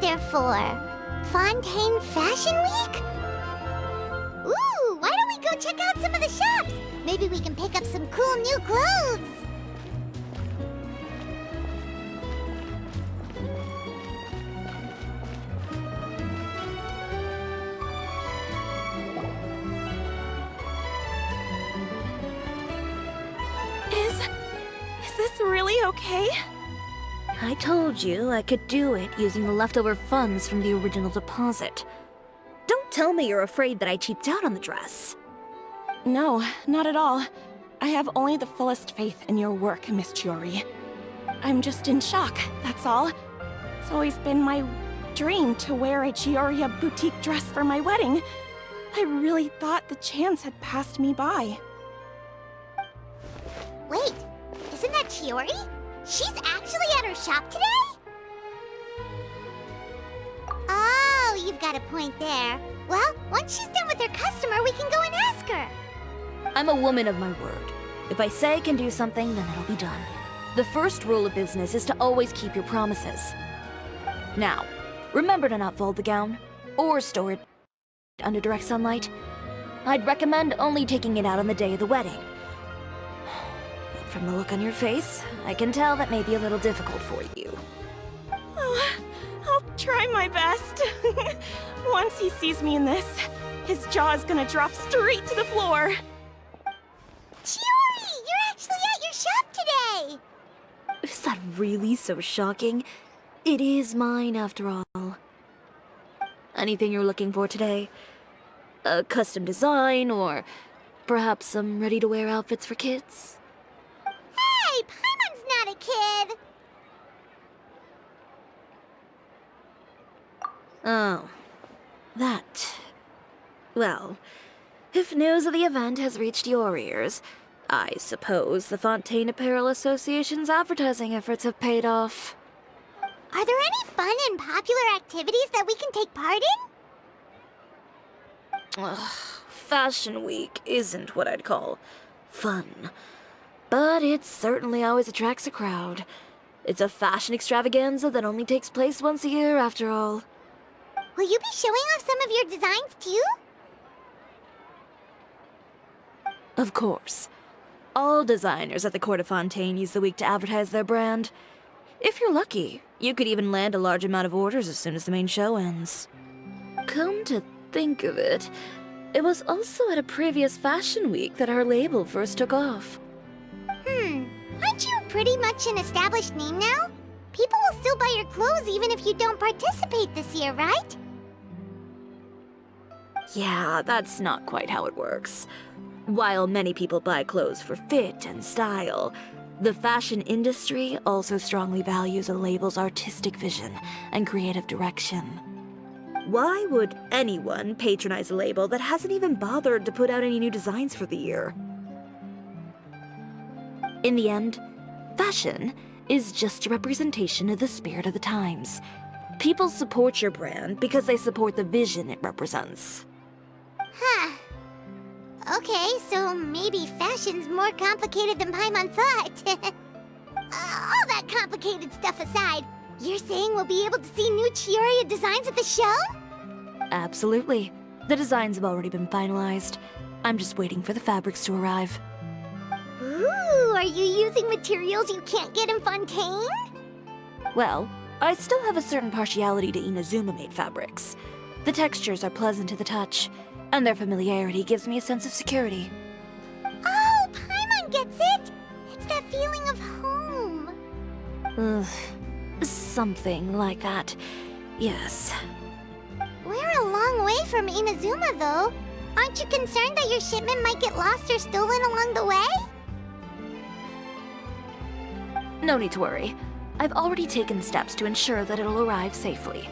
there for? Fontaine Fashion Week? Ooh, why don't we go check out some of the shops? Maybe we can pick up some cool new clothes. Is this really okay? I told you I could do it using the leftover funds from the original deposit. Don't tell me you're afraid that I cheaped out on the dress. No, not at all. I have only the fullest faith in your work, Miss Chiori. I'm just in shock, that's all. It's always been my dream to wear a Chiori boutique dress for my wedding. I really thought the chance had passed me by. Wait, isn't that Chiori? She's actually at her shop today? Oh, you've got a point there. Well, once she's done with her customer, we can go and ask her. I'm a woman of my word. If I say I can do something, then it'll be done. The first rule of business is to always keep your promises. Now, remember to not fold the gown, or store it under direct sunlight. I'd recommend only taking it out on the day of the wedding. But from the look on your face, I can tell that may be a little difficult for you. Oh, I'll try my best. Once he sees me in this, his jaw is gonna drop straight to the floor. Chiori, you're actually at your shop today! Is that really so shocking? It is mine, after all. Anything you're looking for today? A custom design, or perhaps some ready-to-wear outfits for kids? Hey, Paimon's not a kid! Oh, that. Well, if news of the event has reached your ears, I suppose the Fontaine Apparel Association's advertising efforts have paid off. Are there any fun and popular activities that we can take part in? Ugh, Fashion Week isn't what I'd call fun. But it certainly always attracts a crowd. It's a fashion extravaganza that only takes place once a year, after all. Will you be showing off some of your designs, too? Of course. All designers at the Court of Fontaine use the week to advertise their brand. If you're lucky, you could even land a large amount of orders as soon as the main show ends. Come to think of it, it was also at a previous Fashion Week that our label first took off. Aren't you pretty much an established name now? People will still buy your clothes even if you don't participate this year, right? Yeah, that's not quite how it works. While many people buy clothes for fit and style, the fashion industry also strongly values a label's artistic vision and creative direction. Why would anyone patronize a label that hasn't even bothered to put out any new designs for the year? In the end, fashion is just a representation of the spirit of the times. People support your brand because they support the vision it represents. Huh. Okay, so maybe fashion's more complicated than Paimon thought. All that complicated stuff aside, you're saying we'll be able to see new Chiori designs at the show? Absolutely. The designs have already been finalized. I'm just waiting for the fabrics to arrive. Ooh, are you using materials you can't get in Fontaine? Well, I still have a certain partiality to Inazuma-made fabrics. The textures are pleasant to the touch, and their familiarity gives me a sense of security. Oh, Paimon gets it! It's that feeling of home. Ugh, something like that. Yes. We're a long way from Inazuma, though. Aren't you concerned that your shipment might get lost or stolen along the way? No need to worry. I've already taken steps to ensure that it'll arrive safely.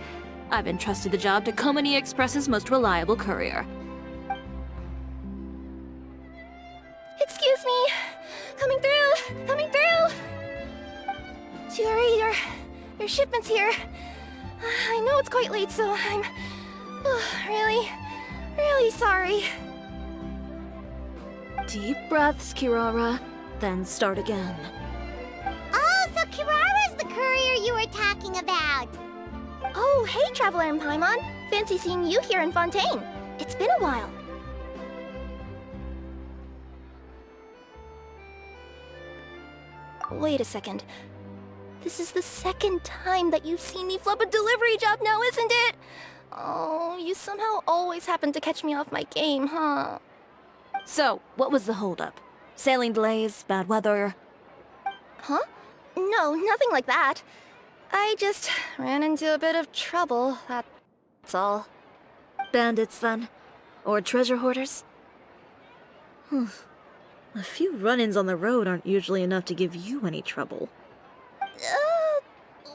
I've entrusted the job to Komani Express's most reliable courier. Excuse me! Coming through! Coming through! Chiori, your shipment's here. I know it's quite late, so I'm really sorry. Deep breaths, Kirara, then start again. Oh, so Kirara's the courier you were talking about. Oh, hey, Traveler and Paimon. Fancy seeing you here in Fontaine. It's been a while. Wait a second. This is the second time that you've seen me flub a delivery job now, isn't it? Oh, you somehow always happen to catch me off my game, huh? So, what was the holdup? Sailing delays, bad weather? Huh? No, nothing like that. I just ran into a bit of trouble, that's all. Bandits, then? Or treasure hoarders? A few run-ins on the road aren't usually enough to give you any trouble.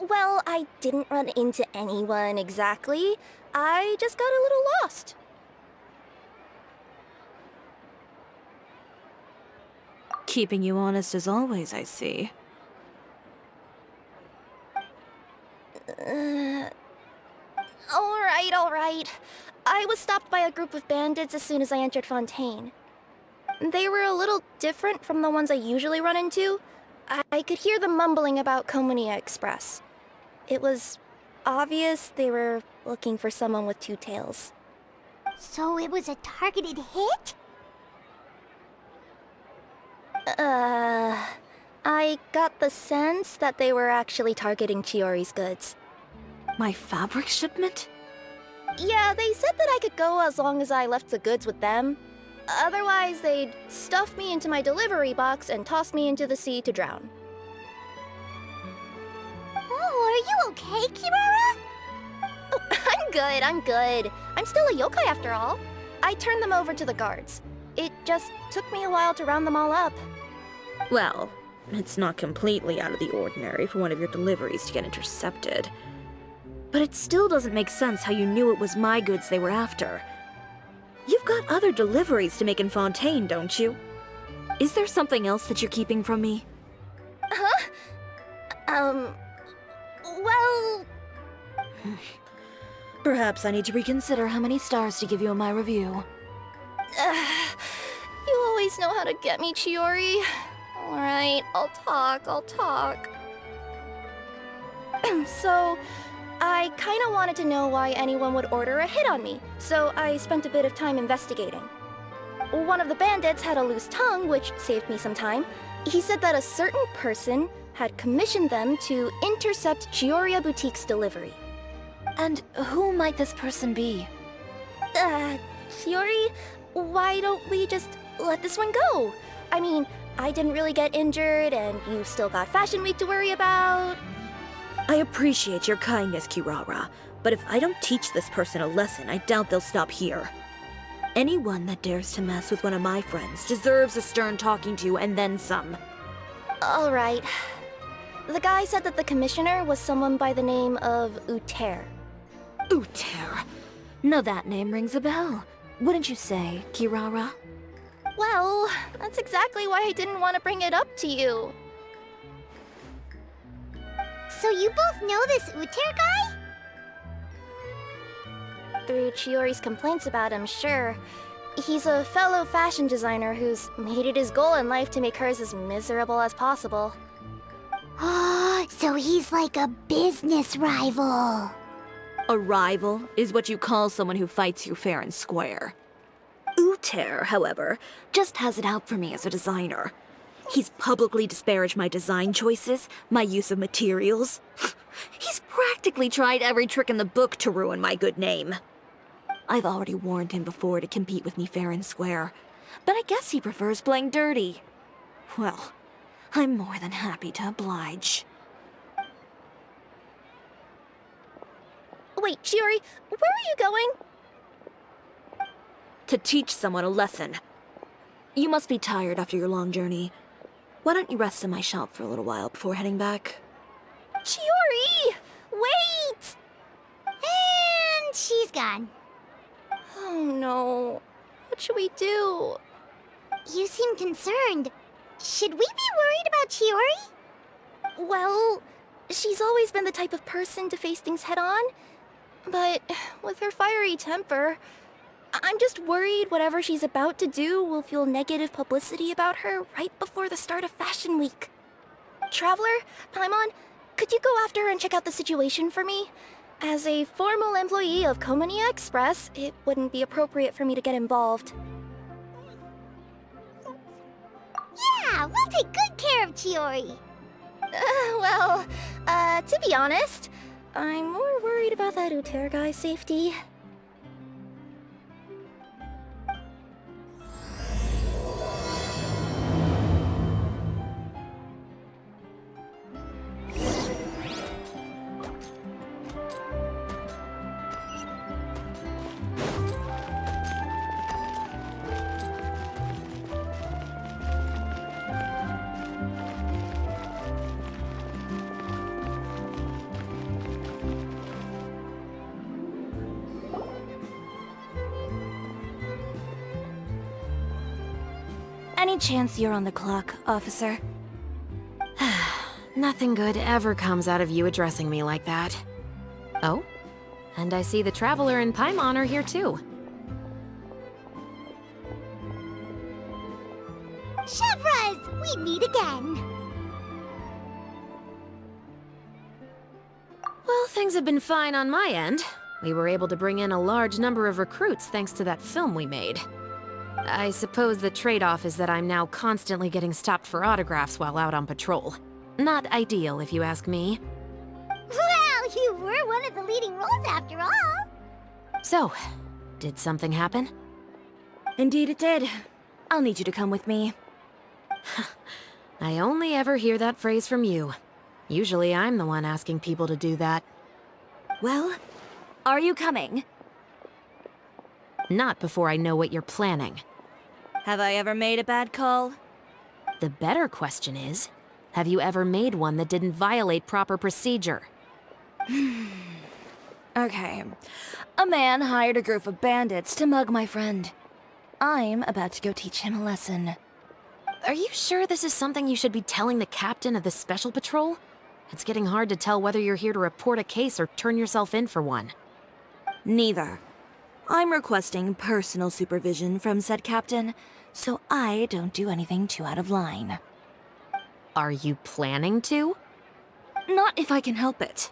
Well, I didn't run into anyone exactly. I just got a little lost. Keeping you honest as always, I see. All right. I was stopped by a group of bandits as soon as I entered Fontaine. They were a little different from the ones I usually run into. I could hear them mumbling about Komunia Express. It was obvious they were looking for someone with two tails. So it was a targeted hit? I got the sense that they were actually targeting Chiori's goods. My fabric shipment? Yeah, they said that I could go as long as I left the goods with them. Otherwise, they'd stuff me into my delivery box and toss me into the sea to drown. Oh, are you okay, Kirara? Oh, I'm good. I'm still a yokai after all. I turned them over to the guards. It just took me a while to round them all up. Well, it's not completely out of the ordinary for one of your deliveries to get intercepted. But it still doesn't make sense how you knew it was my goods they were after. You've got other deliveries to make in Fontaine, don't you? Is there something else that you're keeping from me? Huh? Well... Perhaps I need to reconsider how many stars to give you in my review. You always know how to get me, Chiori. Alright, I'll talk. So, I kinda wanted to know why anyone would order a hit on me, so I spent a bit of time investigating. One of the bandits had a loose tongue, which saved me some time. He said that a certain person had commissioned them to intercept Chioria Boutique's delivery. And who might this person be? Chiori, why don't we just let this one go? I mean, I didn't really get injured, and you still got Fashion Week to worry about. I appreciate your kindness, Kirara, but if I don't teach this person a lesson, I doubt they'll stop here. Anyone that dares to mess with one of my friends deserves a stern talking to and then some. All right. The guy said that the commissioner was someone by the name of Uter. Uter. Now that name rings a bell. Wouldn't you say, Kirara? Well, that's exactly why I didn't want to bring it up to you. So you both know this Uter guy? Through Chiori's complaints about him, sure. He's a fellow fashion designer who's made it his goal in life to make hers as miserable as possible. Oh, so he's like a business rival. A rival is what you call someone who fights you fair and square. Uter, however, just has it out for me as a designer. He's publicly disparaged my design choices, my use of materials. He's practically tried every trick in the book to ruin my good name. I've already warned him before to compete with me fair and square, but I guess he prefers playing dirty. Well, I'm more than happy to oblige. Wait, Chiori, where are you going? To teach someone a lesson. You must be tired after your long journey. Why don't you rest in my shop for a little while before heading back? Chiori! Wait! And she's gone. Oh no. What should we do? You seem concerned. Should we be worried about Chiori? Well, she's always been the type of person to face things head on. But with her fiery temper, I'm just worried whatever she's about to do will fuel negative publicity about her right before the start of Fashion Week. Traveler, Paimon, could you go after her and check out the situation for me? As a formal employee of Komonia Express, it wouldn't be appropriate for me to get involved. Yeah, we'll take good care of Chiori. To be honest, I'm more worried about that Uter guy's safety. Any chance you're on the clock, officer? Nothing good ever comes out of you addressing me like that. Oh, and I see the Traveler and Paimon are here too. Chevras, we meet again. Well, things have been fine on my end. We were able to bring in a large number of recruits thanks to that film we made. I suppose the trade-off is that I'm now constantly getting stopped for autographs while out on patrol. Not ideal, if you ask me. Well, you were one of the leading roles after all. So, did something happen? Indeed it did. I'll need you to come with me. I only ever hear that phrase from you. Usually I'm the one asking people to do that. Well, are you coming? Not before I know what you're planning. Have I ever made a bad call? The better question is, have you ever made one that didn't violate proper procedure? Okay. A man hired a group of bandits to mug my friend. I'm about to go teach him a lesson. Are you sure this is something you should be telling the captain of the Special Patrol? It's getting hard to tell whether you're here to report a case or turn yourself in for one. Neither. I'm requesting personal supervision from said captain, so I don't do anything too out of line. Are you planning to? Not if I can help it.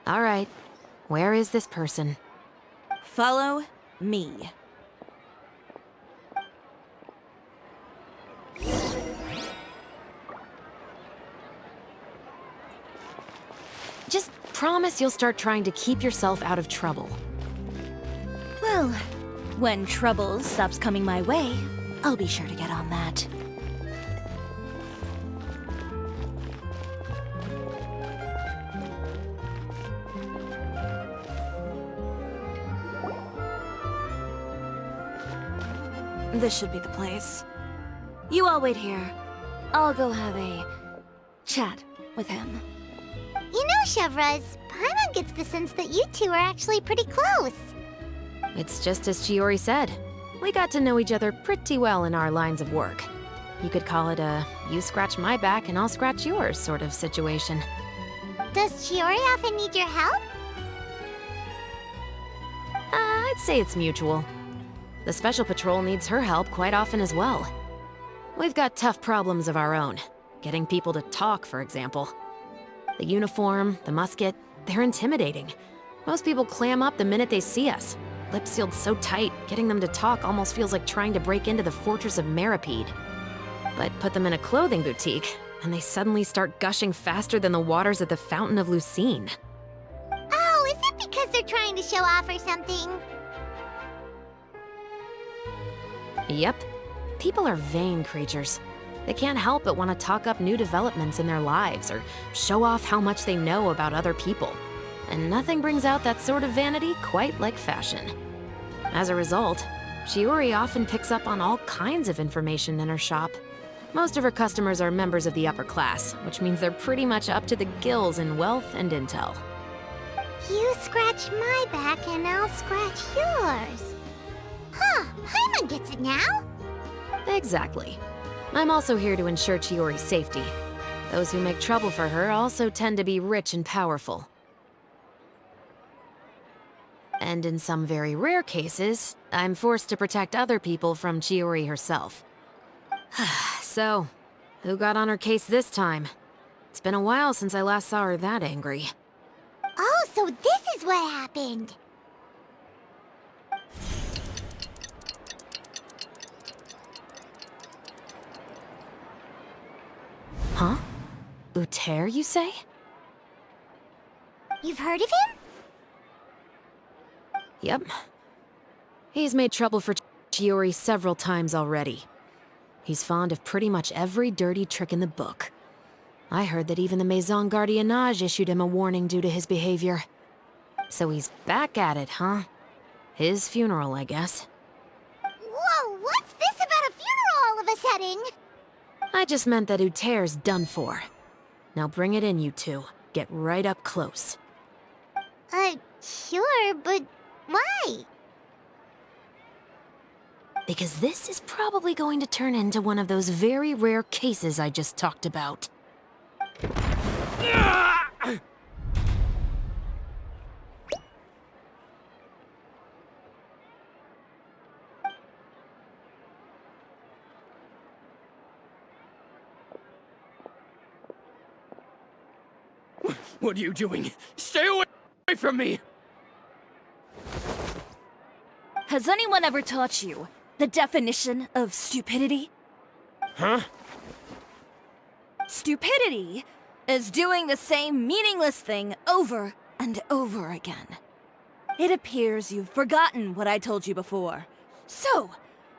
All right. Where is this person? Follow me. Just promise you'll start trying to keep yourself out of trouble. Well, when trouble stops coming my way, I'll be sure to get on that. This should be the place. You all wait here. I'll go have a chat with him. You know, Chevras, Paimon gets the sense that you two are actually pretty close. It's just as Chiori said. We got to know each other pretty well in our lines of work. You could call it a you scratch my back and I'll scratch yours sort of situation. Does Chiori often need your help? I'd say it's mutual. The Special Patrol needs her help quite often as well. We've got tough problems of our own. Getting people to talk, for example. The uniform, the musket, they're intimidating. Most people clam up the minute they see us. Lips sealed so tight, getting them to talk almost feels like trying to break into the fortress of Meripede. But put them in a clothing boutique, and they suddenly start gushing faster than the waters at the Fountain of Lucine. Oh, is it because they're trying to show off or something? Yep. People are vain creatures. They can't help but want to talk up new developments in their lives or show off how much they know about other people. And nothing brings out that sort of vanity quite like fashion. As a result, Chiori often picks up on all kinds of information in her shop. Most of her customers are members of the upper class, which means they're pretty much up to the gills in wealth and intel. You scratch my back and I'll scratch yours. Huh, Paimon gets it now. Exactly. I'm also here to ensure Chiori's safety. Those who make trouble for her also tend to be rich and powerful. And in some very rare cases, I'm forced to protect other people from Chiori herself. So, who got on her case this time? It's been a while since I last saw her that angry. Oh, so this is what happened. Huh? Uter, you say? You've heard of him? Yep. He's made trouble for Chiori several times already. He's fond of pretty much every dirty trick in the book. I heard that even the Maison Gardiennage issued him a warning due to his behavior. So he's back at it, huh? His funeral, I guess. Whoa, what's this about a funeral all of a sudden? I just meant that Uter's done for. Now bring it in, you two. Get right up close. Sure, but why? Because this is probably going to turn into one of those very rare cases I just talked about. What are you doing? Stay away from me! Has anyone ever taught you the definition of stupidity? Huh? Stupidity is doing the same meaningless thing over and over again. It appears you've forgotten what I told you before. So,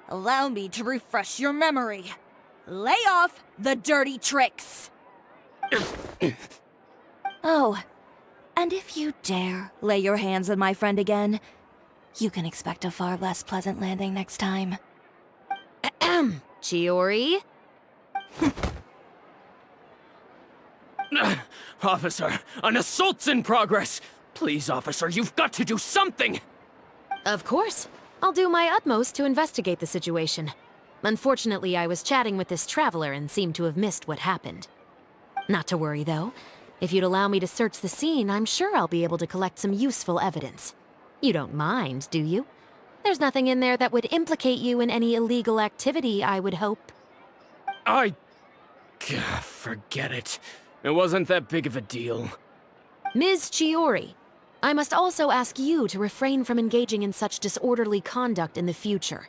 allow me to refresh your memory. Lay off the dirty tricks! Oh, and if you dare lay your hands on my friend again, you can expect a far less pleasant landing next time. Ahem. Chiori? Officer, an assault's in progress! Please, officer, you've got to do something! Of course. I'll do my utmost to investigate the situation. Unfortunately, I was chatting with this traveler and seemed to have missed what happened. Not to worry, though. If you'd allow me to search the scene, I'm sure I'll be able to collect some useful evidence. You don't mind, do you? There's nothing in there that would implicate you in any illegal activity, I would hope. Forget it. It wasn't that big of a deal. Ms. Chiori, I must also ask you to refrain from engaging in such disorderly conduct in the future,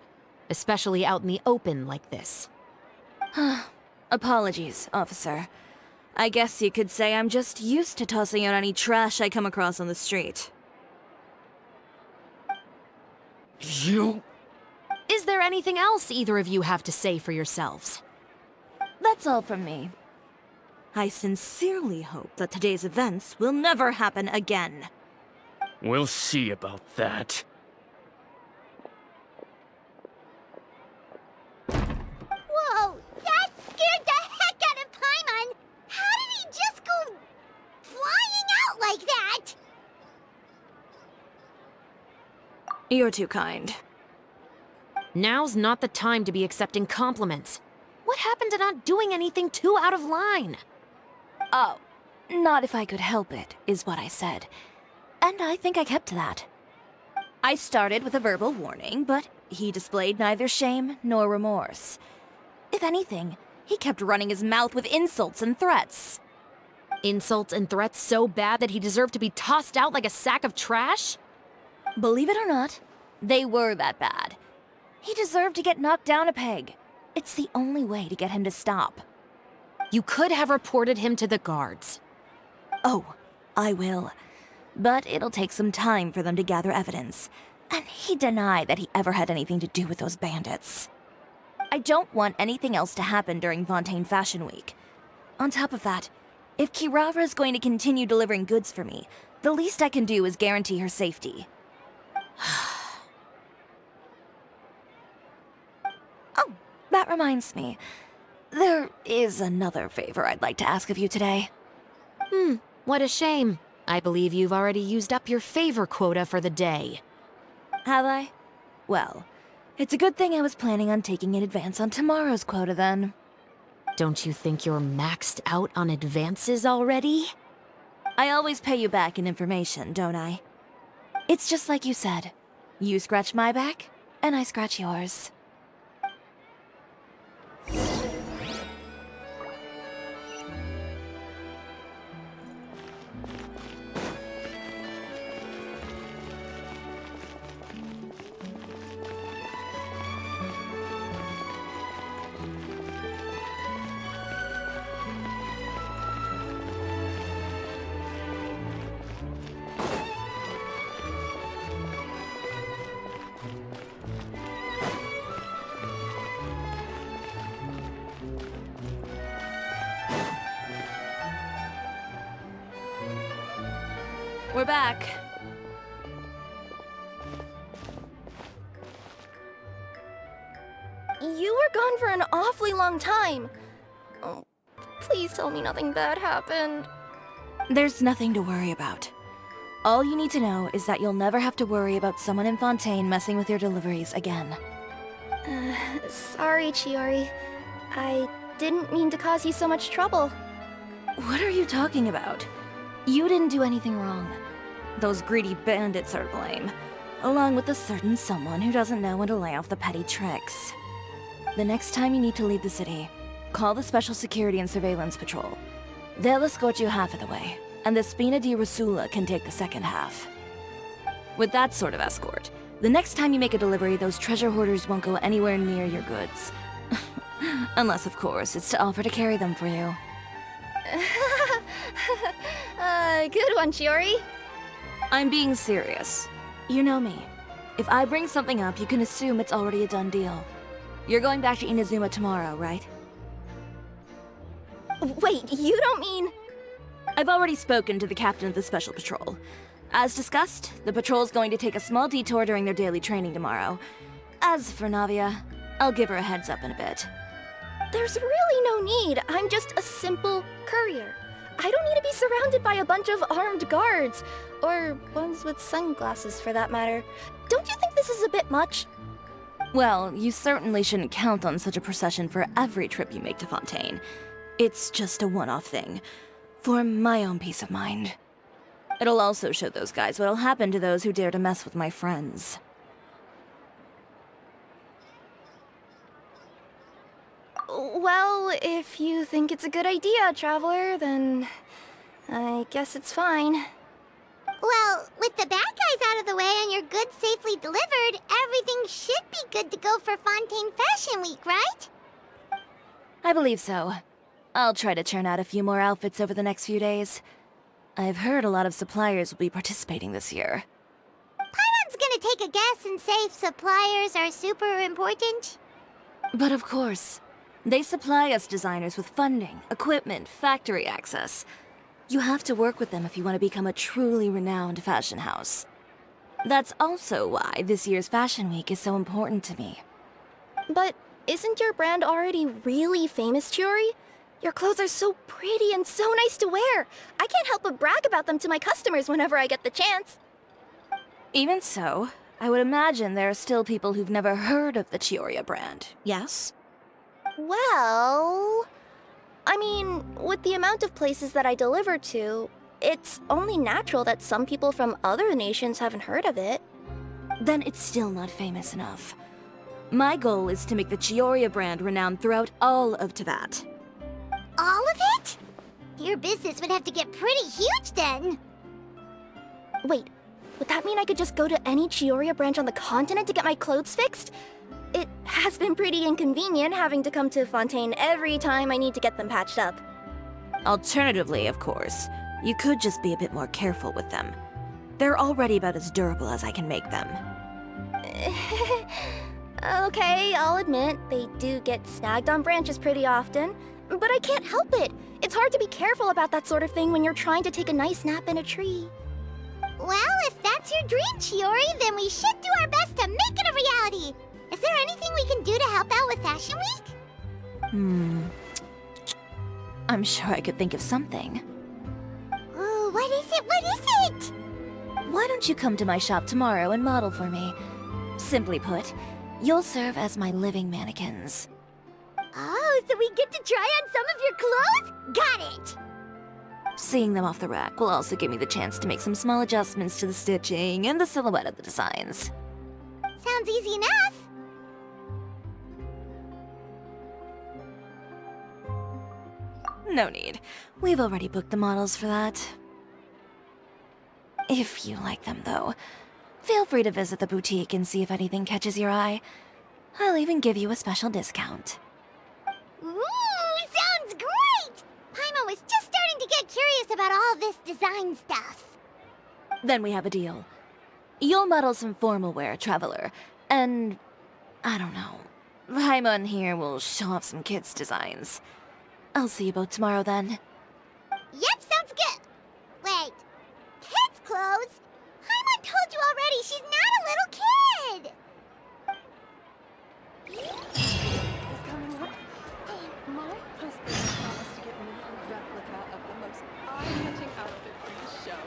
especially out in the open like this. Apologies, officer. I guess you could say I'm just used to tossing out any trash I come across on the street. You... Is there anything else either of you have to say for yourselves? That's all from me. I sincerely hope that today's events will never happen again. We'll see about that. Whoa, that scared the heck out of Paimon! How did he just go flying out like that? You're too kind. Now's not the time to be accepting compliments. What happened to not doing anything too out of line? Oh, not if I could help it, is what I said. And I think I kept to that. I started with a verbal warning, but he displayed neither shame nor remorse. If anything, he kept running his mouth with insults and threats. Insults and threats so bad that he deserved to be tossed out like a sack of trash? Believe it or not, they were that bad. He deserved to get knocked down a peg. It's the only way to get him to stop. You could have reported him to the guards. Oh, I will. But it'll take some time for them to gather evidence. And he denied that he ever had anything to do with those bandits. I don't want anything else to happen during Fontaine Fashion Week. On top of that, if Kirara is going to continue delivering goods for me, the least I can do is guarantee her safety. Oh, that reminds me. There is another favor I'd like to ask of you today. What a shame. I believe you've already used up your favor quota for the day. Have I? Well, it's a good thing I was planning on taking an advance on tomorrow's quota then. Don't you think you're maxed out on advances already? I always pay you back in information, don't I? It's just like you said. You scratch my back, and I scratch yours. We're back. You were gone for an awfully long time. Oh, please tell me nothing bad happened. There's nothing to worry about. All you need to know is that you'll never have to worry about someone in Fontaine messing with your deliveries again. Sorry, Chiori. I didn't mean to cause you so much trouble. What are you talking about? You didn't do anything wrong. Those greedy bandits are to blame, along with a certain someone who doesn't know when to lay off the petty tricks. The next time you need to leave the city, call the Special Security and Surveillance Patrol. They'll escort you half of the way, and the Spina di Rosula can take the second half. With that sort of escort, the next time you make a delivery, those treasure hoarders won't go anywhere near your goods. Unless, of course, it's to offer to carry them for you. Good one, Chiori. I'm being serious. You know me. If I bring something up, you can assume it's already a done deal. You're going back to Inazuma tomorrow, right? Wait, you don't mean... I've already spoken to the captain of the Special Patrol. As discussed, the patrol's going to take a small detour during their daily training tomorrow. As for Navia, I'll give her a heads up in a bit. There's really no need. I'm just a simple courier. I don't need to be surrounded by a bunch of armed guards. Or ones with sunglasses, for that matter. Don't you think this is a bit much? Well, you certainly shouldn't count on such a procession for every trip you make to Fontaine. It's just a one-off thing, for my own peace of mind. It'll also show those guys what'll happen to those who dare to mess with my friends. Well, if you think it's a good idea, Traveler, then I guess it's fine. Well, with the bad guys out of the way and your goods safely delivered, everything should be good to go for Fontaine Fashion Week, right? I believe so. I'll try to churn out a few more outfits over the next few days. I've heard a lot of suppliers will be participating this year. Paimon's gonna take a guess and say suppliers are super important. But of course, they supply us designers with funding, equipment, factory access. You have to work with them if you want to become a truly renowned fashion house. That's also why this year's Fashion Week is so important to me. But isn't your brand already really famous, Chiori? Your clothes are so pretty and so nice to wear. I can't help but brag about them to my customers whenever I get the chance. Even so, I would imagine there are still people who've never heard of the Chiori brand, yes? Well... I mean, with the amount of places that I deliver to, it's only natural that some people from other nations haven't heard of it. Then it's still not famous enough. My goal is to make the Chiori brand renowned throughout all of Teyvat. All of it? Your business would have to get pretty huge then. Wait, would that mean I could just go to any Chiori branch on the continent to get my clothes fixed? It has been pretty inconvenient having to come to Fontaine every time I need to get them patched up. Alternatively, of course, you could just be a bit more careful with them. They're already about as durable as I can make them. Okay, I'll admit, they do get snagged on branches pretty often, but I can't help it. It's hard to be careful about that sort of thing when you're trying to take a nice nap in a tree. Well, if that's your dream, Chiori, then we should do our best to make it a reality. Is there anything we can do to help out with Fashion Week? I'm sure I could think of something. Ooh, what is it? What is it? Why don't you come to my shop tomorrow and model for me? Simply put, you'll serve as my living mannequins. Oh, so we get to try on some of your clothes? Got it! Seeing them off the rack will also give me the chance to make some small adjustments to the stitching and the silhouette of the designs. Sounds easy enough. No need. We've already booked the models for that. If you like them, though, feel free to visit the boutique and see if anything catches your eye. I'll even give you a special discount. Ooh, sounds great! Paimon was just starting to get curious about all this design stuff. Then we have a deal. You'll model some formal wear, Traveler, and... I don't know. Paimon here will show off some kids' designs. I'll see you both tomorrow then. Yep, sounds good. Wait, kids' clothes? clothes. Paimon told you already, she's not a little kid. Is coming up. My husband promised to get me a replica of the most eye-catching outfit for the show.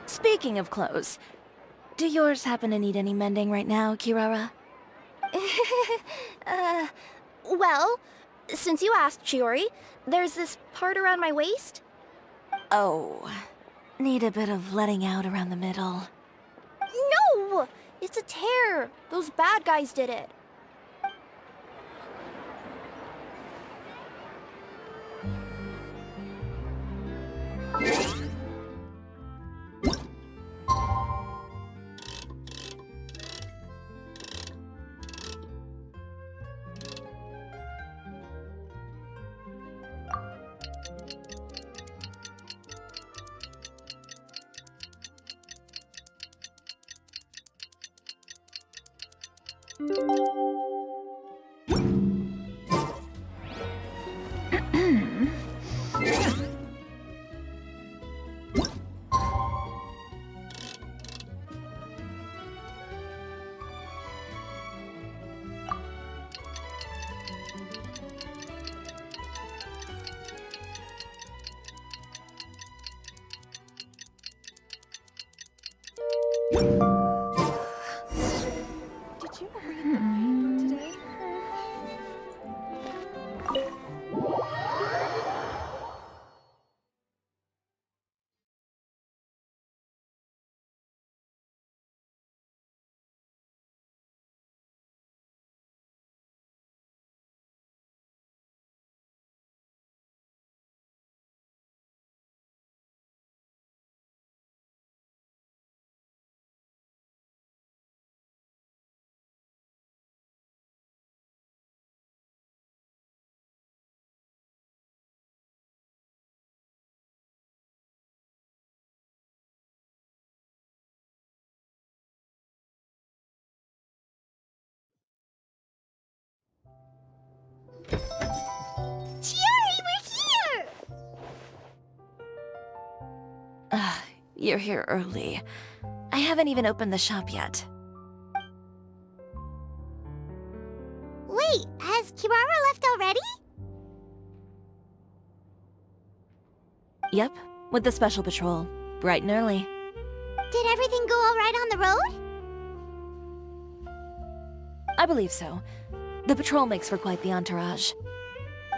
Speaking of clothes, do yours happen to need any mending right now, Kirara? Well, since you asked, Chiori, there's this part around my waist. Oh, need a bit of letting out around the middle. No! It's a tear. Those bad guys did it. Did you read the paper today? Chiori, we're here! You're here early. I haven't even opened the shop yet. Wait, has Kirara left already? Yep, with the special patrol. Bright and early. Did everything go all right on the road? I believe so. The patrol makes for quite the entourage.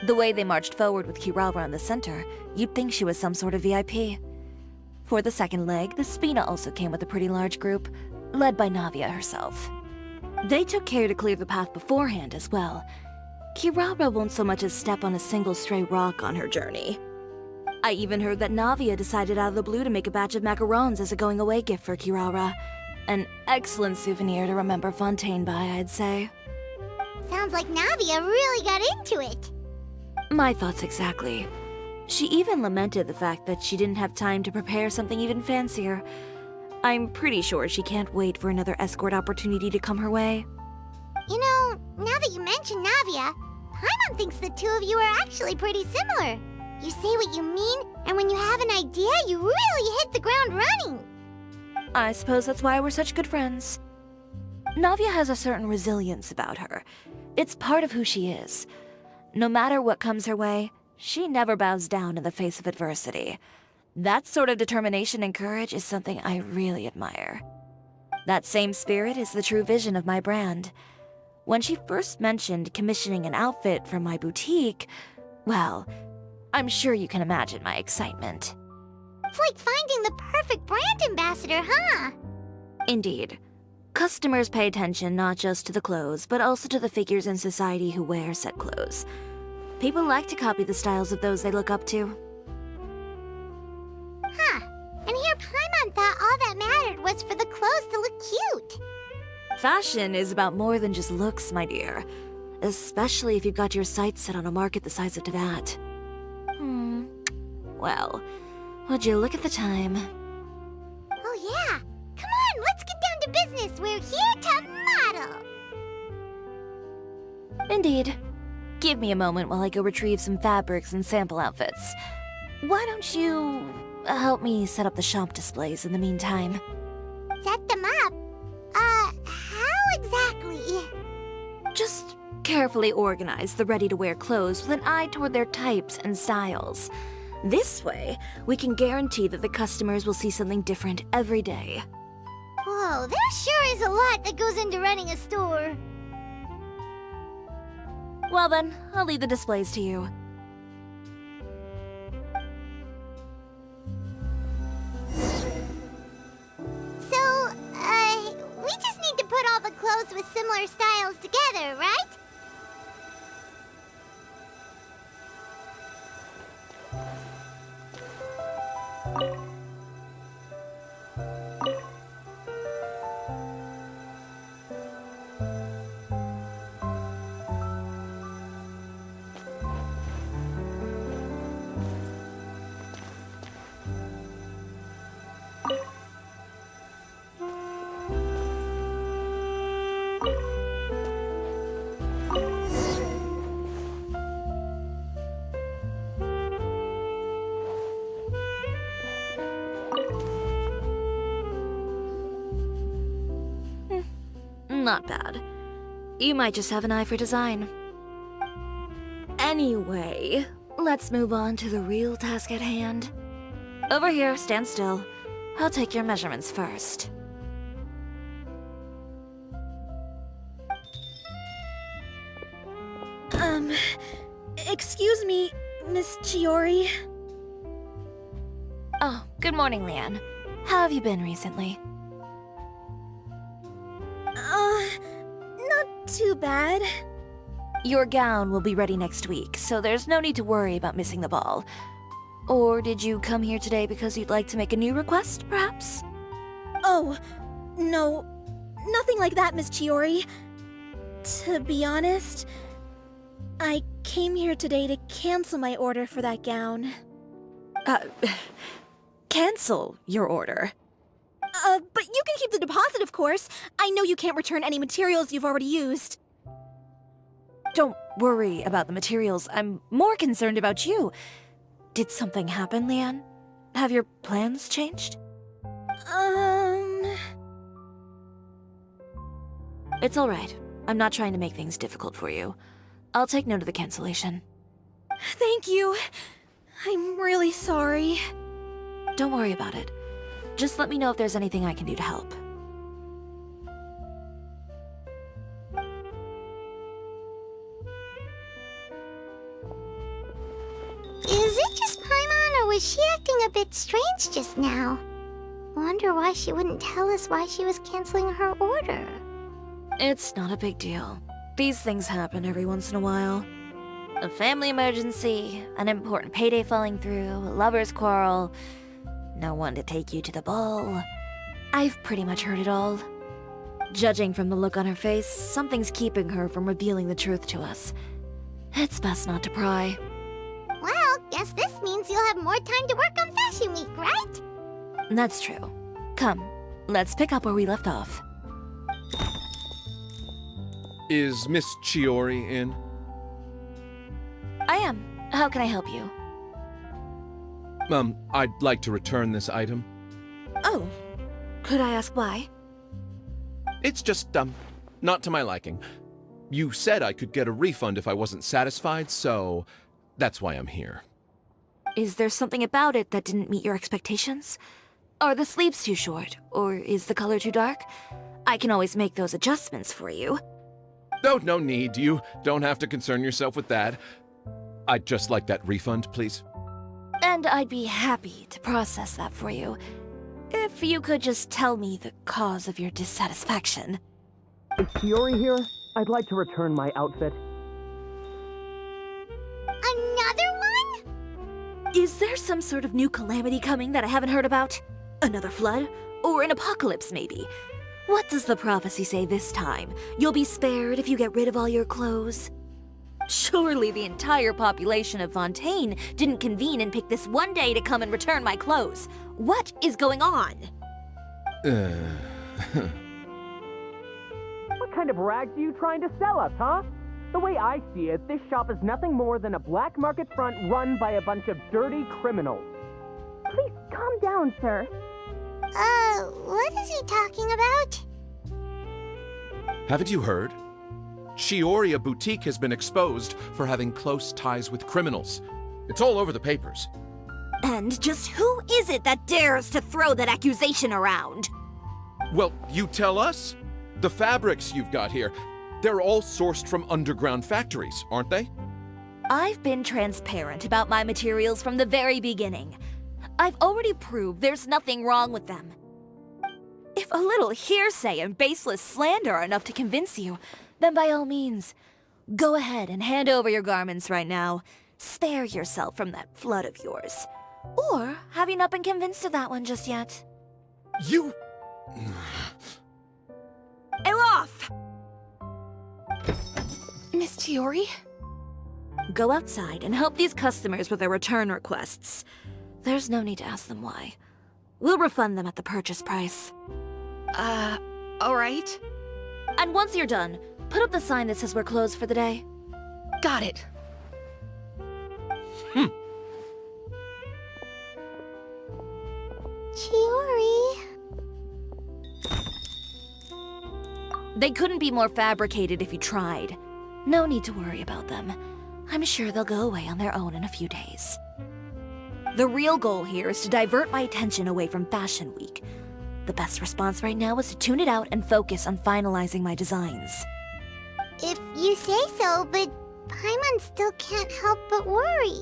The way they marched forward with Kirara in the center, you'd think she was some sort of VIP. For the second leg, the Spina also came with a pretty large group, led by Navia herself. They took care to clear the path beforehand as well. Kirara won't so much as step on a single stray rock on her journey. I even heard that Navia decided out of the blue to make a batch of macarons as a going-away gift for Kirara. An excellent souvenir to remember Fontaine by, I'd say. Sounds like Navia really got into it. My thoughts exactly. She even lamented the fact that she didn't have time to prepare something even fancier. I'm pretty sure she can't wait for another escort opportunity to come her way. You know, now that you mention Navia, Paimon thinks the two of you are actually pretty similar. You say what you mean, and when you have an idea, you really hit the ground running. I suppose that's why we're such good friends. Navia has a certain resilience about her. It's part of who she is. No matter what comes her way, she never bows down in the face of adversity. That sort of determination and courage is something I really admire. That same spirit is the true vision of my brand. When she first mentioned commissioning an outfit from my boutique, well, I'm sure you can imagine my excitement. It's like finding the perfect brand ambassador, huh? Indeed. Customers pay attention not just to the clothes, but also to the figures in society who wear said clothes. People like to copy the styles of those they look up to. Huh. And here Paimon thought all that mattered was for the clothes to look cute. Fashion is about more than just looks, my dear. Especially if you've got your sights set on a market the size of Teyvat. Well, would you look at the time? Oh yeah. Come on, let's get down to business. We're here to model. Indeed. Give me a moment while I go retrieve some fabrics and sample outfits. Why don't you help me set up the shop displays in the meantime. Set them up? How exactly? Just carefully organize the ready-to-wear clothes with an eye toward their types and styles. This way, we can guarantee that the customers will see something different every day. Whoa, there sure is a lot that goes into running a store. Well then, I'll leave the displays to you. So, we just need to put all the clothes with similar styles together, right? Not bad. You might just have an eye for design. Anyway, let's move on to the real task at hand. Over here, stand still. I'll take your measurements first. Excuse me, Miss Chiori. Oh, good morning, Leanne. How have you been recently? Not too bad. Your gown will be ready next week, so there's no need to worry about missing the ball. Or did you come here today because you'd like to make a new request, perhaps? Oh, no. Nothing like that, Miss Chiori. To be honest, I came here today to cancel my order for that gown. Cancel your order. But you can keep the deposit, of course. I know you can't return any materials you've already used. Don't worry about the materials. I'm more concerned about you. Did something happen, Leanne? Have your plans changed? It's all right. I'm not trying to make things difficult for you. I'll take note of the cancellation. Thank you. I'm really sorry. Don't worry about it. Just let me know if there's anything I can do to help. Is it just Paimon, or was she acting a bit strange just now? Wonder why she wouldn't tell us why she was canceling her order. It's not a big deal. These things happen every once in a while. A family emergency, an important payday falling through, a lover's quarrel, no one to take you to the ball. I've pretty much heard it all. Judging from the look on her face, something's keeping her from revealing the truth to us. It's best not to pry. Well, guess this means you'll have more time to work on Fashion Week, right? That's true. Come, let's pick up where we left off. Is Miss Chiori in? I am. How can I help you? I'd like to return this item. Oh, could I ask why? It's just, not to my liking. You said I could get a refund if I wasn't satisfied, so that's why I'm here. Is there something about it that didn't meet your expectations? Are the sleeves too short, or is the color too dark? I can always make those adjustments for you. No need. You don't have to concern yourself with that. I'd just like that refund, please. And I'd be happy to process that for you. If you could just tell me the cause of your dissatisfaction. Is Chiori here? I'd like to return my outfit. Another one? Is there some sort of new calamity coming that I haven't heard about? Another flood? Or an apocalypse, maybe? What does the prophecy say this time? You'll be spared if you get rid of all your clothes? Surely the entire population of Fontaine didn't convene and pick this one day to come and return my clothes. What is going on? What kind of rags are you trying to sell us, huh? The way I see it, this shop is nothing more than a black market front run by a bunch of dirty criminals. Please calm down, sir. What is he talking about? Haven't you heard? Chiori, a boutique, has been exposed for having close ties with criminals. It's all over the papers. And just who is it that dares to throw that accusation around? Well, you tell us. The fabrics you've got here, they're all sourced from underground factories, aren't they? I've been transparent about my materials from the very beginning. I've already proved there's nothing wrong with them. If a little hearsay and baseless slander are enough to convince you, then by all means, go ahead and hand over your garments right now. Spare yourself from that flood of yours. Or have you not been convinced of that one just yet? You... Elof! Miss Chiori? Go outside and help these customers with their return requests. There's no need to ask them why. We'll refund them at the purchase price. Alright. And once you're done, put up the sign that says we're closed for the day. Got it. Chiori. They couldn't be more fabricated if you tried. No need to worry about them. I'm sure they'll go away on their own in a few days. The real goal here is to divert my attention away from Fashion Week. The best response right now is to tune it out and focus on finalizing my designs. If you say so, but Paimon still can't help but worry.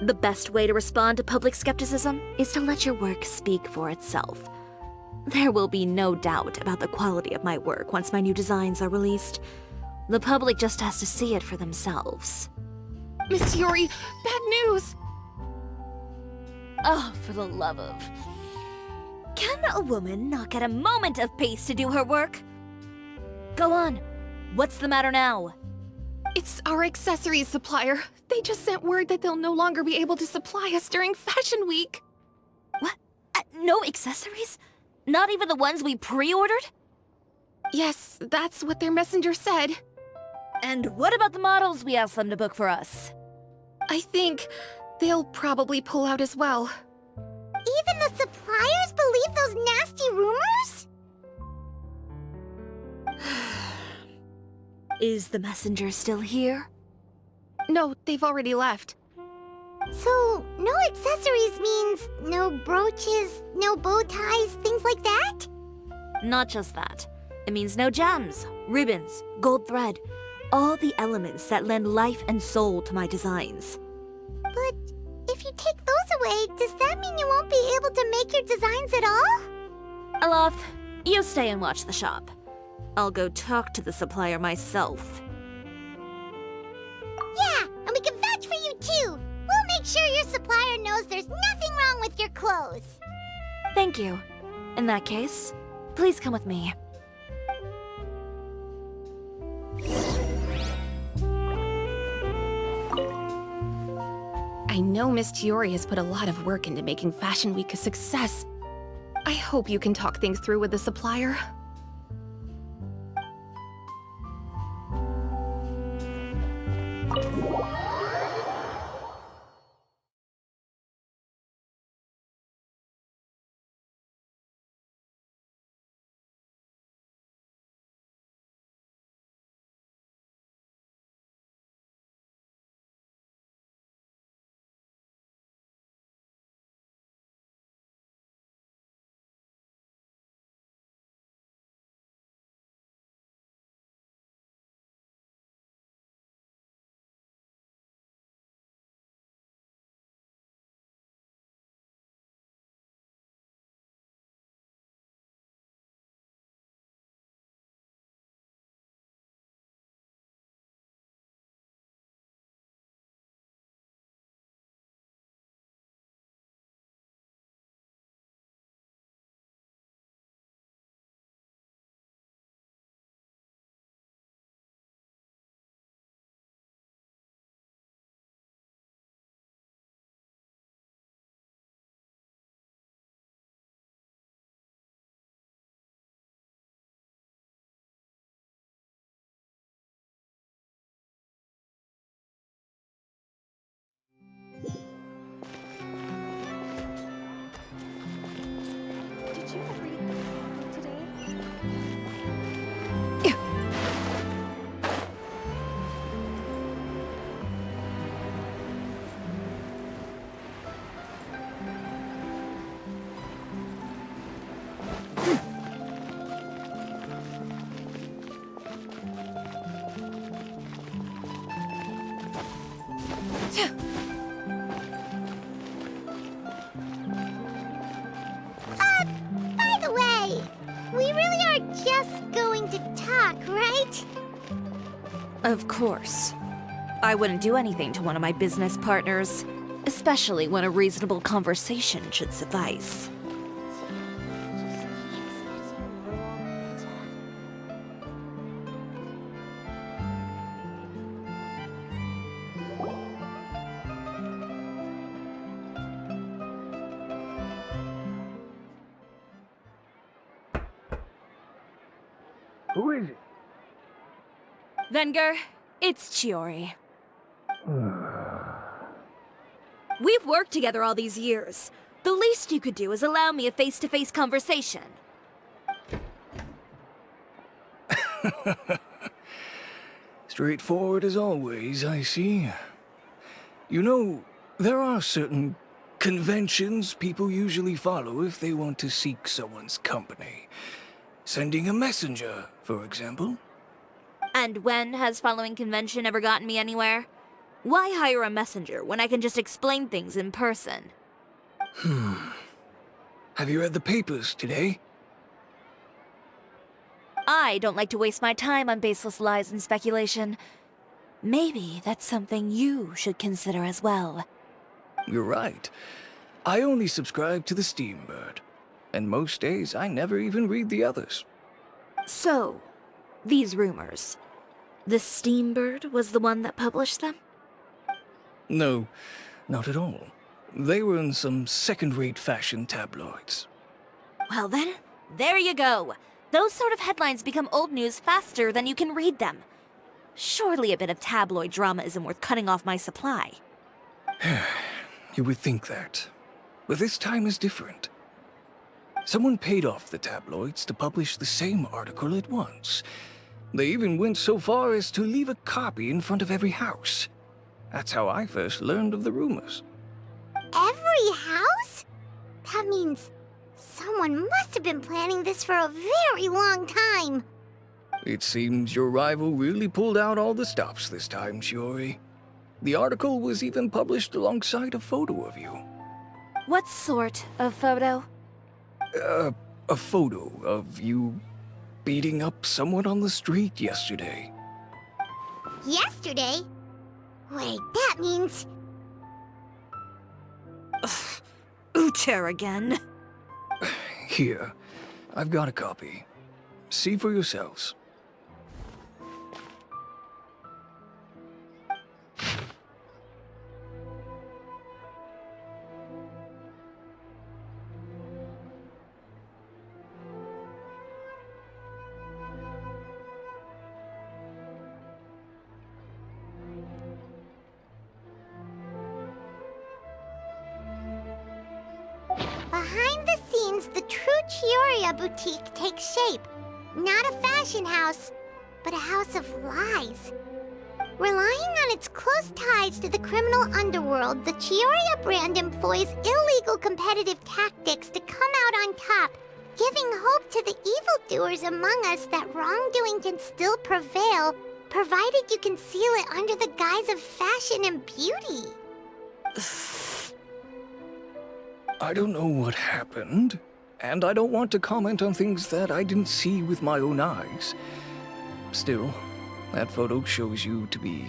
The best way to respond to public skepticism is to let your work speak for itself. There will be no doubt about the quality of my work once my new designs are released. The public just has to see it for themselves. Miss Chiori, bad news! Oh, for the love of... Can a woman not get a moment of peace to do her work? Go on. What's the matter now? It's our accessories supplier. They just sent word that they'll no longer be able to supply us during Fashion Week. What? No accessories? Not even the ones we pre-ordered? Yes, that's what their messenger said. And what about the models we asked them to book for us? I think they'll probably pull out as well. Even the suppliers believe those nasty rumors? Is the messenger still here? No, they've already left. So, no accessories means no brooches, no bow ties, things like that? Not just that. It means no gems, ribbons, gold thread, all the elements that lend life and soul to my designs. But if you take those away, does that mean you won't be able to make your designs at all? Alof, you stay and watch the shop. I'll go talk to the supplier myself. Yeah, and we can vouch for you too. We'll make sure your supplier knows there's nothing wrong with your clothes. Thank you. In that case, please come with me. I know Miss Chiori has put a lot of work into making Fashion Week a success. I hope you can talk things through with the supplier. By the way, we really are just going to talk, right? Of course. I wouldn't do anything to one of my business partners, especially when a reasonable conversation should suffice. Who is it? Venger, it's Chiori. We've worked together all these years. The least you could do is allow me a face-to-face conversation. Straightforward as always, I see. You know, there are certain conventions people usually follow if they want to seek someone's company. Sending a messenger, for example. And when has following convention ever gotten me anywhere? Why hire a messenger when I can just explain things in person? Have you read the papers today? I don't like to waste my time on baseless lies and speculation. Maybe that's something you should consider as well. You're right. I only subscribe to the Steambird. And most days I never even read the others. So, these rumors. The Steambird was the one that published them? No, not at all. They were in some second-rate fashion tabloids. Well then, there you go. Those sort of headlines become old news faster than you can read them. Surely a bit of tabloid drama isn't worth cutting off my supply. You would think that. But this time is different. Someone paid off the tabloids to publish the same article at once. They even went so far as to leave a copy in front of every house. That's how I first learned of the rumors. Every house? That means someone must have been planning this for a very long time. It seems your rival really pulled out all the stops this time, Chiori. The article was even published alongside a photo of you. What sort of photo? A photo of you beating up someone on the street yesterday. Yesterday? Wait, that means... Ucher again. Here, I've got a copy. See for yourselves. Behind the scenes, the true Chiori boutique takes shape. Not a fashion house, but a house of lies. Relying on its close ties to the criminal underworld, the Chiori brand employs illegal competitive tactics to come out on top, giving hope to the evildoers among us that wrongdoing can still prevail, provided you conceal it under the guise of fashion and beauty. I don't know what happened, and I don't want to comment on things that I didn't see with my own eyes. Still, that photo shows you to be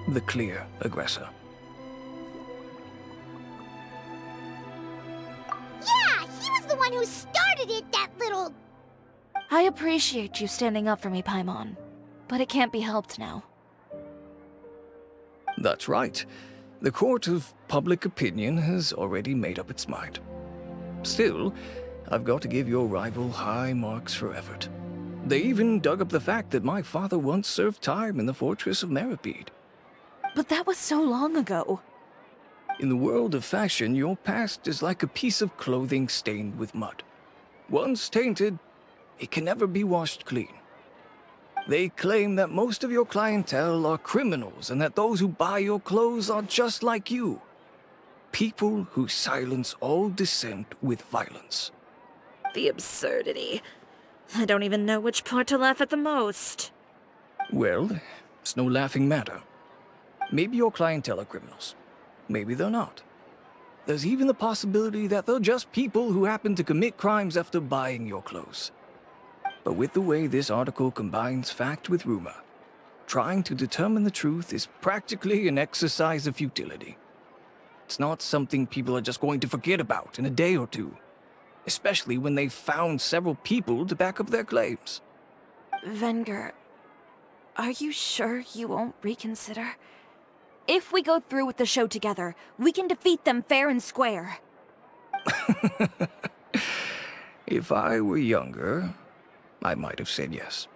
the clear aggressor. Yeah, he was the one who started it, that little... I appreciate you standing up for me, Paimon, but it can't be helped now. That's right. The court of public opinion has already made up its mind. Still, I've got to give your rival high marks for effort. They even dug up the fact that my father once served time in the fortress of Meripede. But that was so long ago. In the world of fashion, your past is like a piece of clothing stained with mud. Once tainted, it can never be washed clean. They claim that most of your clientele are criminals and that those who buy your clothes are just like you. People who silence all dissent with violence. The absurdity. I don't even know which part to laugh at the most. Well, it's no laughing matter. Maybe your clientele are criminals, maybe they're not. There's even the possibility that they're just people who happen to commit crimes after buying your clothes. But with the way this article combines fact with rumor, trying to determine the truth is practically an exercise of futility. It's not something people are just going to forget about in a day or two, especially when they've found several people to back up their claims. Venger, are you sure you won't reconsider? If we go through with the show together, we can defeat them fair and square. If I were younger, I might have said yes.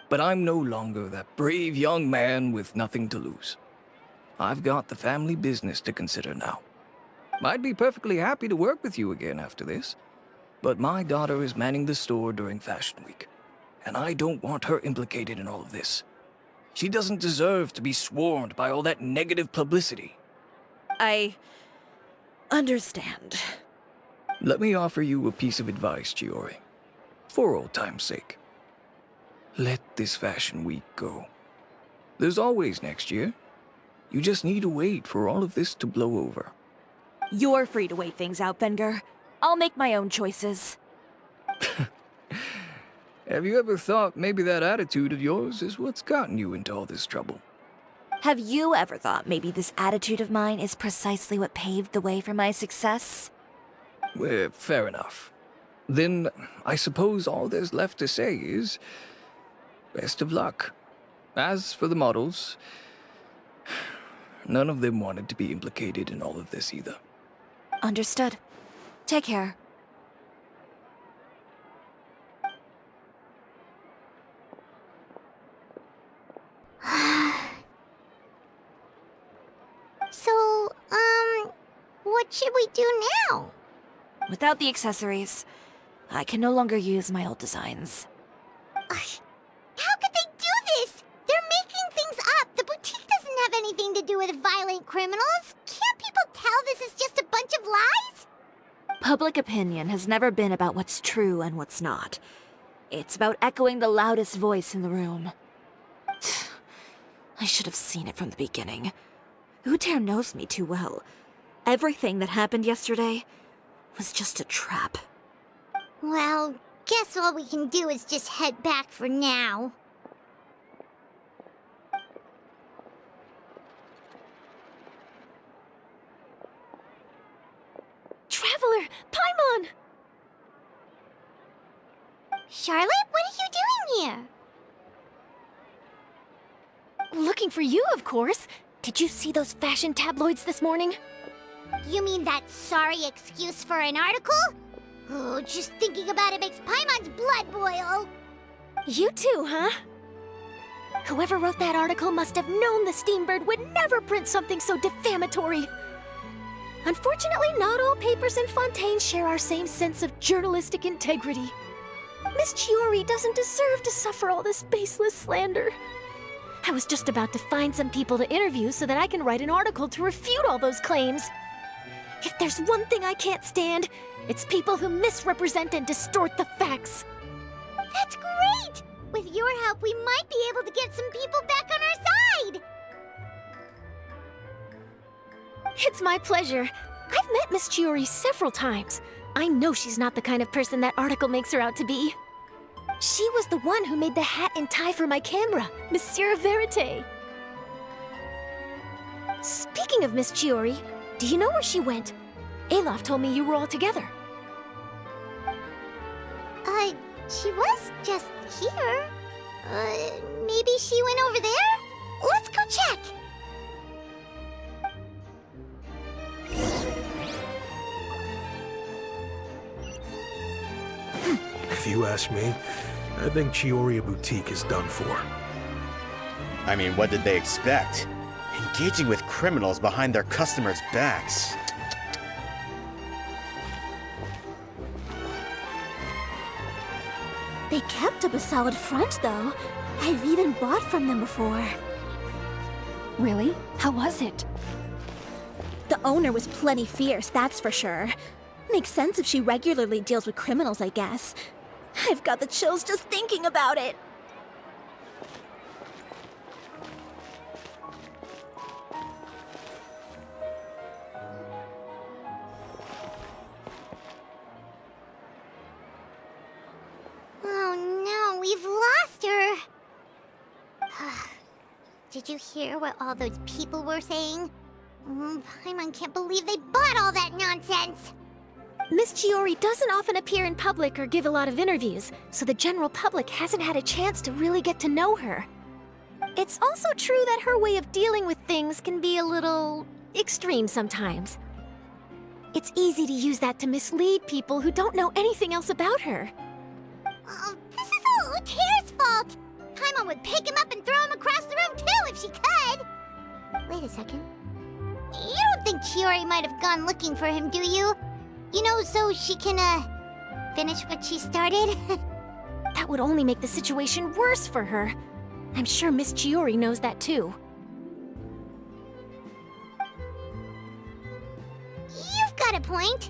But I'm no longer that brave young man with nothing to lose. I've got the family business to consider now. I'd be perfectly happy to work with you again after this, but my daughter is manning the store during Fashion Week, and I don't want her implicated in all of this. She doesn't deserve to be swarmed by all that negative publicity. I understand. Let me offer you a piece of advice, Chiori. For old time's sake. Let this Fashion Week go. There's always next year. You just need to wait for all of this to blow over. You're free to wait things out, Venger. I'll make my own choices. Have you ever thought maybe that attitude of yours is what's gotten you into all this trouble? Have you ever thought maybe this attitude of mine is precisely what paved the way for my success? Well, fair enough. Then I suppose all there's left to say is, best of luck. As for the models, none of them wanted to be implicated in all of this either. Understood. Take care. So, what should we do now? Without the accessories, I can no longer use my old designs. How could they do this? They're making things up. The boutique doesn't have anything to do with violent criminals. Can't people tell this is just a bunch of lies? Public opinion has never been about what's true and what's not. It's about echoing the loudest voice in the room. I should have seen it from the beginning. Uter knows me too well. Everything that happened yesterday was just a trap. Well, guess all we can do is just head back for now. Traveler! Paimon! Charlotte, what are you doing here? Looking for you, of course. Did you see those fashion tabloids this morning? You mean that sorry excuse for an article? Oh, just thinking about it makes Paimon's blood boil. You too, huh? Whoever wrote that article must have known the Steambird would never print something so defamatory. Unfortunately, not all papers in Fontaine share our same sense of journalistic integrity. Miss Chiori doesn't deserve to suffer all this baseless slander. I was just about to find some people to interview so that I can write an article to refute all those claims. If there's one thing I can't stand, it's people who misrepresent and distort the facts. That's great! With your help, we might be able to get some people back on our side! It's my pleasure. I've met Miss Chiori several times. I know she's not the kind of person that article makes her out to be. She was the one who made the hat and tie for my camera, Monsieur Verite. Speaking of Miss Chiori, do you know where she went? Alof told me you were all together. She was just here. Maybe she went over there? Let's go check! If you ask me, I think Chiori Boutique is done for. I mean, what did they expect? Engaging with criminals behind their customers' backs. They kept up a solid front, though. I've even bought from them before. Really? How was it? The owner was plenty fierce, that's for sure. Makes sense if she regularly deals with criminals, I guess. I've got the chills just thinking about it. Did you hear what all those people were saying? Paimon can't believe they bought all that nonsense! Miss Chiori doesn't often appear in public or give a lot of interviews, so the general public hasn't had a chance to really get to know her. It's also true that her way of dealing with things can be a little extreme sometimes. It's easy to use that to mislead people who don't know anything else about her. Oh, this is all Utear's fault! Paimon would pick him up and throw him across the room too if she could! Wait a second. You don't think Chiori might have gone looking for him, do you? You know, so she can, finish what she started? That would only make the situation worse for her. I'm sure Miss Chiori knows that too. You've got a point.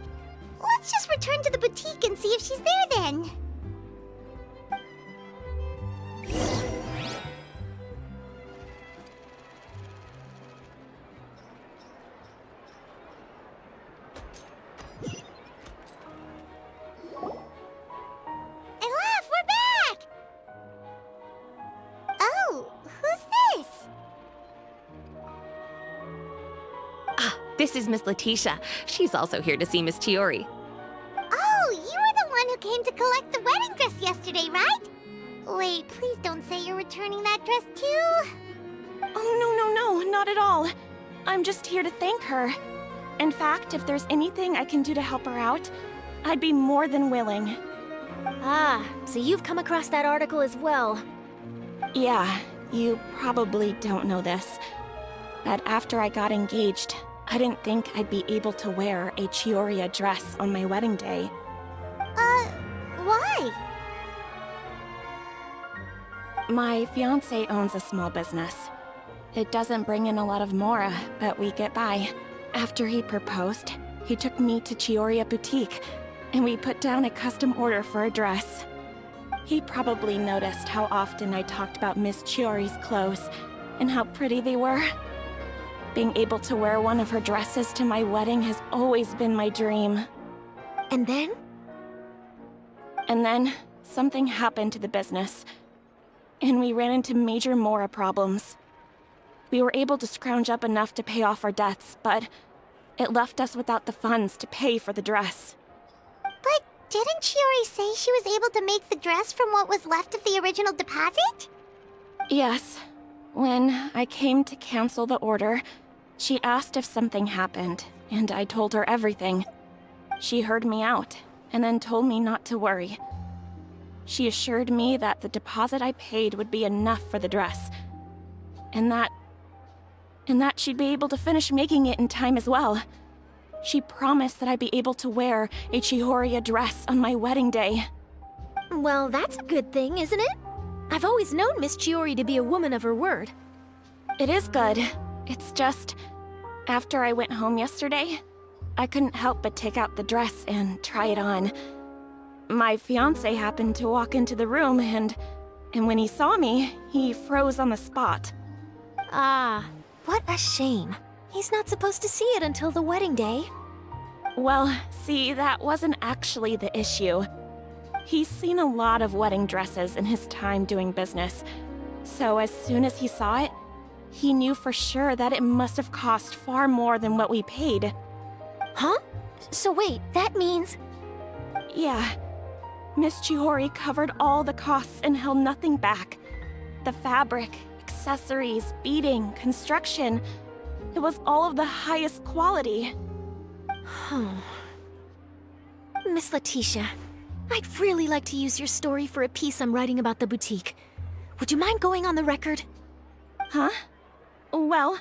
Let's just return to the boutique and see if she's there then. This is Miss Letitia. She's also here to see Miss Chiori. Oh, you were the one who came to collect the wedding dress yesterday, right? Wait, please don't say you're returning that dress too. Oh, no, not at all. I'm just here to thank her. In fact, if there's anything I can do to help her out, I'd be more than willing. Ah, so you've come across that article as well. Yeah, you probably don't know this, but after I got engaged, I didn't think I'd be able to wear a Chiori dress on my wedding day. Why? My fiancé owns a small business. It doesn't bring in a lot of mora, but we get by. After he proposed, he took me to Chiori Boutique, and we put down a custom order for a dress. He probably noticed how often I talked about Miss Chiori's clothes, and how pretty they were. Being able to wear one of her dresses to my wedding has always been my dream. And then? And then, something happened to the business, and we ran into major mora problems. We were able to scrounge up enough to pay off our debts, but it left us without the funds to pay for the dress. But didn't Chiori say she was able to make the dress from what was left of the original deposit? Yes. When I came to cancel the order, she asked if something happened, and I told her everything. She heard me out, and then told me not to worry. She assured me that the deposit I paid would be enough for the dress, and that she'd be able to finish making it in time as well. She promised that I'd be able to wear a Chiori dress on my wedding day. Well, that's a good thing, isn't it? I've always known Miss Chiori to be a woman of her word. It is good. It's just, after I went home yesterday, I couldn't help but take out the dress and try it on. My fiancé happened to walk into the room, and when he saw me, he froze on the spot. Ah, what a shame. He's not supposed to see it until the wedding day. Well, see, that wasn't actually the issue. He's seen a lot of wedding dresses in his time doing business, so as soon as he saw it, he knew for sure that it must have cost far more than what we paid. Huh? So wait, that means... Yeah. Miss Chiori covered all the costs and held nothing back. The fabric, accessories, beading, construction, it was all of the highest quality. Miss Letitia, I'd really like to use your story for a piece I'm writing about the boutique. Would you mind going on the record? Huh? Well,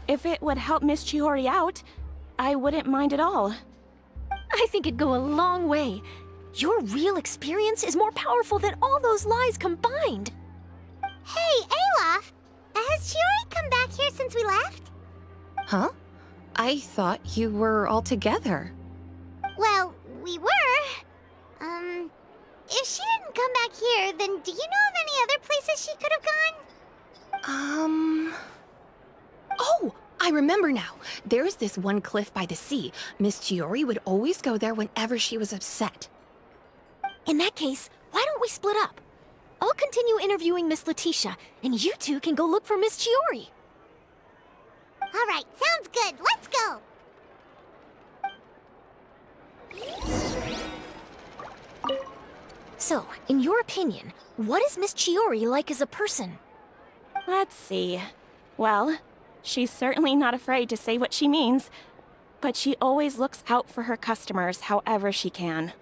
if it would help Miss Chiori out, I wouldn't mind at all. I think it'd go a long way. Your real experience is more powerful than all those lies combined. Hey, Olaf! Has Chiori come back here since we left? Huh? I thought you were all together. Well, we were. If she didn't come back here, then do you know of any other places she could have gone? Oh, I remember now. There's this one cliff by the sea. Miss Chiori would always go there whenever she was upset. In that case, why don't we split up? I'll continue interviewing Miss Letitia, and you two can go look for Miss Chiori. All right, sounds good. Let's go. So, in your opinion, what is Miss Chiori like as a person? Let's see. Well, she's certainly not afraid to say what she means, but she always looks out for her customers however she can.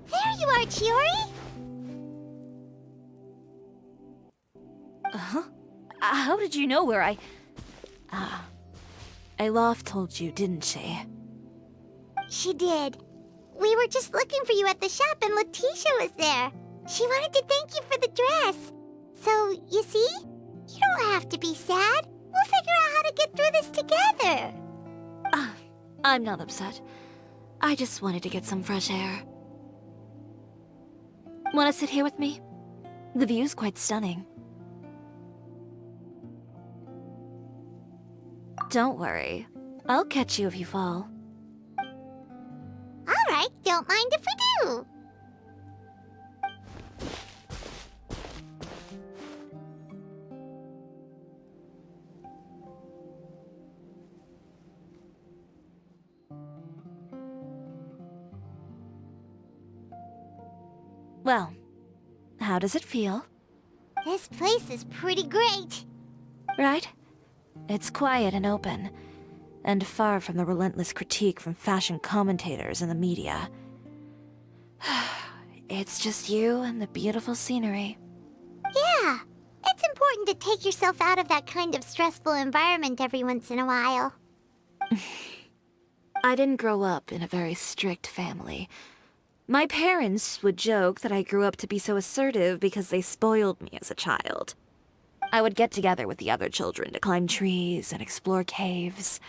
There you are, Chiori! Huh? How did you know where I... Alof told you, didn't she? She did. We were just looking for you at the shop and Letitia was there. She wanted to thank you for the dress. So, you see? You don't have to be sad. We'll figure out how to get through this together. I'm not upset. I just wanted to get some fresh air. Want to sit here with me? The view's quite stunning. Don't worry. I'll catch you if you fall. All right, don't mind if we do. Well, how does it feel? This place is pretty great. Right? It's quiet and open, and far from the relentless critique from fashion commentators and the media. It's just you and the beautiful scenery. Yeah, it's important to take yourself out of that kind of stressful environment every once in a while. I didn't grow up in a very strict family. My parents would joke that I grew up to be so assertive because they spoiled me as a child. I would get together with the other children to climb trees and explore caves.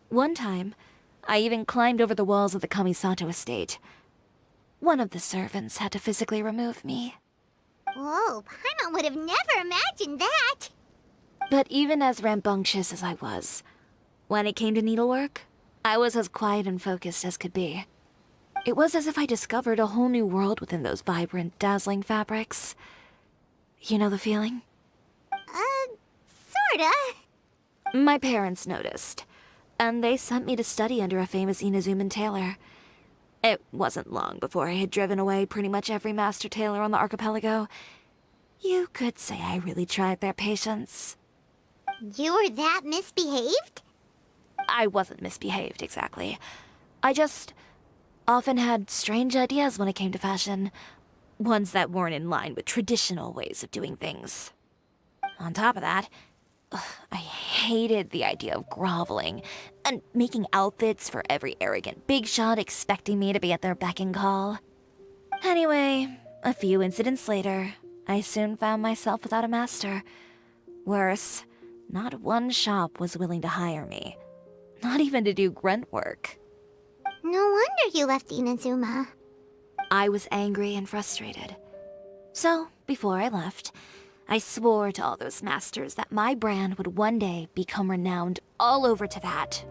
One time, I even climbed over the walls of the Kamisato estate. One of the servants had to physically remove me. Whoa, Paimon would have never imagined that. But even as rambunctious as I was, when it came to needlework, I was as quiet and focused as could be. It was as if I discovered a whole new world within those vibrant, dazzling fabrics. You know the feeling? Sorta. My parents noticed, and they sent me to study under a famous Inazuman tailor. It wasn't long before I had driven away pretty much every master tailor on the archipelago. You could say I really tried their patience. You were that misbehaved? I wasn't misbehaved, exactly. I just often had strange ideas when it came to fashion. Ones that weren't in line with traditional ways of doing things. On top of that, I hated the idea of groveling and making outfits for every arrogant big shot expecting me to be at their beck and call. Anyway, a few incidents later, I soon found myself without a master. Worse, not one shop was willing to hire me. Not even to do grunt work. No wonder you left Inazuma. I was angry and frustrated. So, before I left, I swore to all those masters that my brand would one day become renowned all over Teyvat.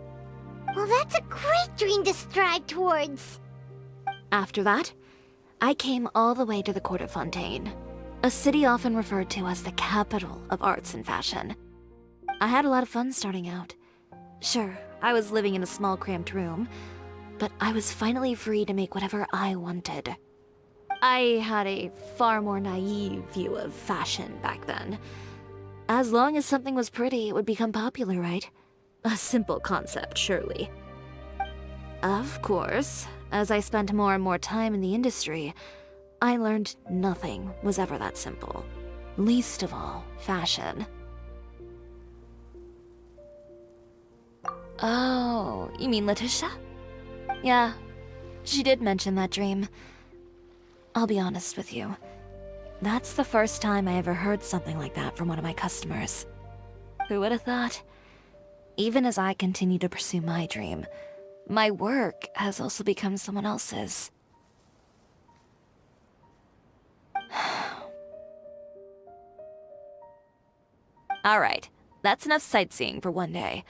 Well, that's a great dream to strive towards. After that, I came all the way to the court of Fontaine, a city often referred to as the capital of arts and fashion. I had a lot of fun starting out. Sure, I was living in a small cramped room, but I was finally free to make whatever I wanted. I had a far more naive view of fashion back then. As long as something was pretty, it would become popular, right? A simple concept, surely. Of course, as I spent more and more time in the industry, I learned nothing was ever that simple. Least of all, fashion. Oh, you mean Letitia? Yeah, she did mention that dream. I'll be honest with you. That's the first time I ever heard something like that from one of my customers. Who would have thought? Even as I continue to pursue my dream, my work has also become someone else's. Alright, that's enough sightseeing for one day.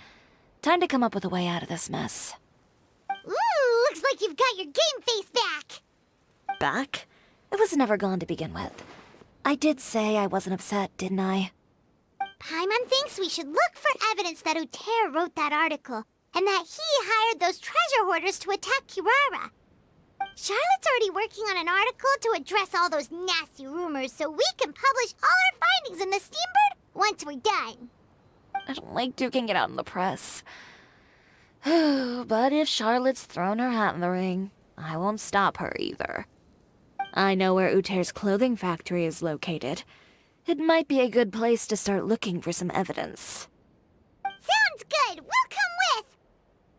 Time to come up with a way out of this mess. Ooh, looks like you've got your game face back! Back? It was never gone to begin with. I did say I wasn't upset, didn't I? Paimon thinks we should look for evidence that Uter wrote that article, and that he hired those treasure hoarders to attack Kirara. Charlotte's already working on an article to address all those nasty rumors so we can publish all our findings in the Steambird once we're done. I don't like duking it out in the press. But if Charlotte's thrown her hat in the ring, I won't stop her either. I know where Uter's clothing factory is located. It might be a good place to start looking for some evidence. Sounds good! We'll come with!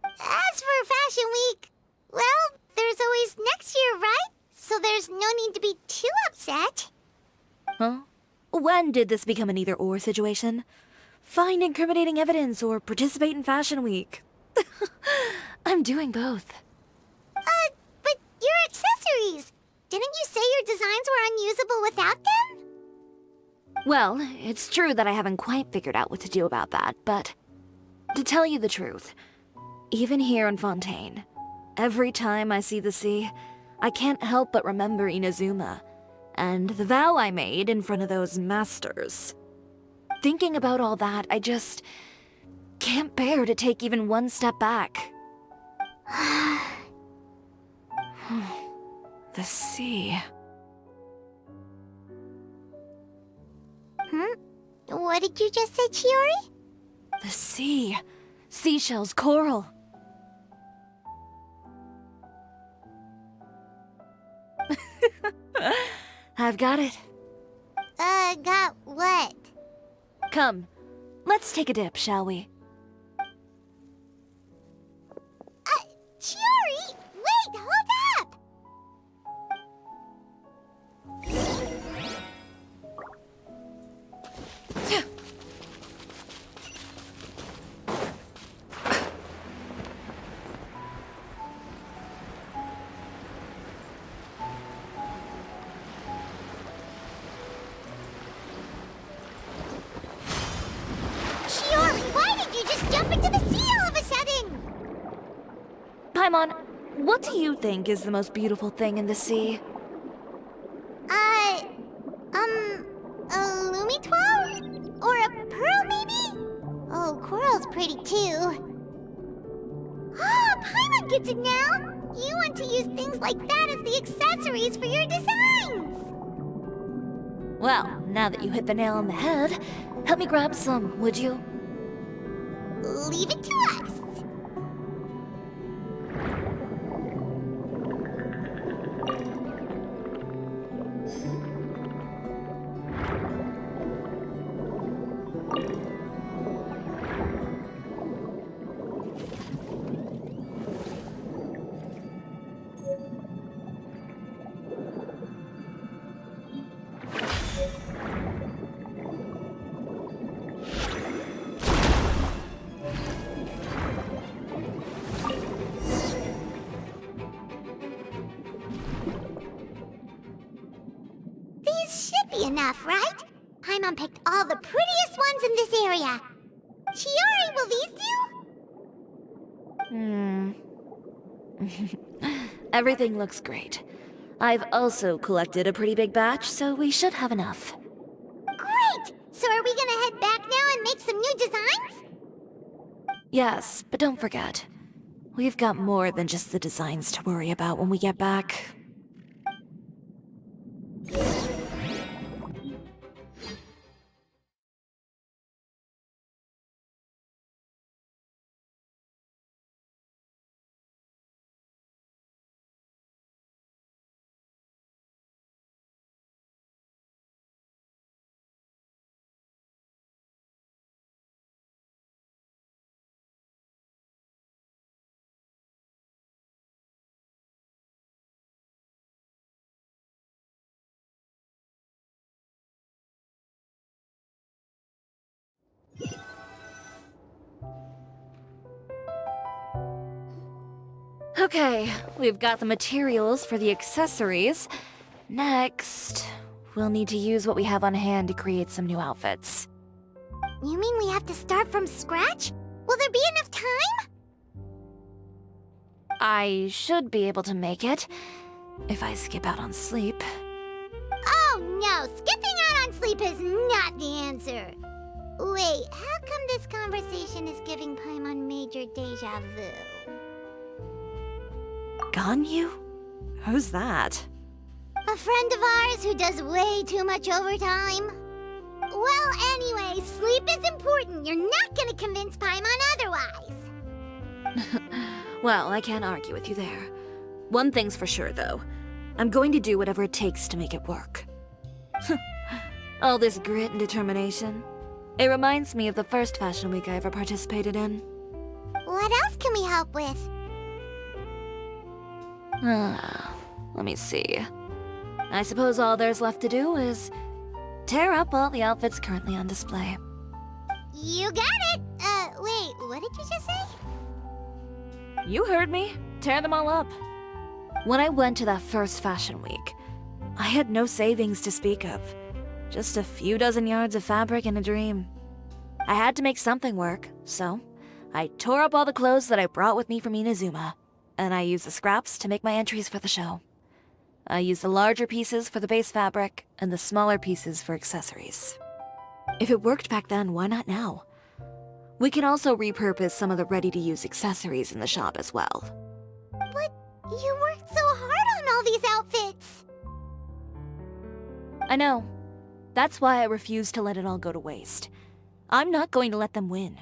As for Fashion Week, well, there's always next year, right? So there's no need to be too upset. Huh? When did this become an either-or situation? Find incriminating evidence or participate in Fashion Week. I'm doing both. But your accessories! Didn't you say your designs were unusable without them? Well, it's true that I haven't quite figured out what to do about that, but to tell you the truth, even here in Fontaine, every time I see the sea, I can't help but remember Inazuma, and the vow I made in front of those masters. Thinking about all that, I just can't bear to take even one step back. The sea. What did you just say, Chiori? The sea. Seashells, coral. I've got it. Got what? Come, let's take a dip, shall we? Chiori! Wait, hold up! Chiori, why did you just jump into the sea all of a sudden? Paimon, what do you think is the most beautiful thing in the sea? A Lumitwal? Or a pearl, maybe? Oh, coral's pretty too. Ah, Paimon gets it now! You want to use things like that as the accessories for your designs! Well, now that you hit the nail on the head, help me grab some, would you? Leave it to us! These should be enough, right? Paimon picked all the prettiest ones in this area. Chiori, will these do? Everything looks great. I've also collected a pretty big batch, so we should have enough. Great! So are we gonna head back now and make some new designs? Yes, but don't forget, we've got more than just the designs to worry about when we get back. Okay, we've got the materials for the accessories. Next, we'll need to use what we have on hand to create some new outfits. You mean we have to start from scratch? Will there be enough time? I should be able to make it, if I skip out on sleep. Oh no, skipping out on sleep is not the answer. Wait, how come this conversation is giving Paimon major deja vu? Ganyu? Who's that? A friend of ours who does way too much overtime. Well, anyway, sleep is important. You're not gonna convince Paimon otherwise. Well, I can't argue with you there. One thing's for sure, though. I'm going to do whatever it takes to make it work. All this grit and determination. It reminds me of the first fashion week I ever participated in. What else can we help with? Let me see. I suppose all there's left to do is tear up all the outfits currently on display. You got it! Wait, what did you just say? You heard me. Tear them all up. When I went to that first fashion week, I had no savings to speak of. Just a few dozen yards of fabric and a dream. I had to make something work, so I tore up all the clothes that I brought with me from Inazuma, and I used the scraps to make my entries for the show. I used the larger pieces for the base fabric, and the smaller pieces for accessories. If it worked back then, why not now? We can also repurpose some of the ready-to-use accessories in the shop as well. But you worked so hard on all these outfits! I know. That's why I refuse to let it all go to waste. I'm not going to let them win,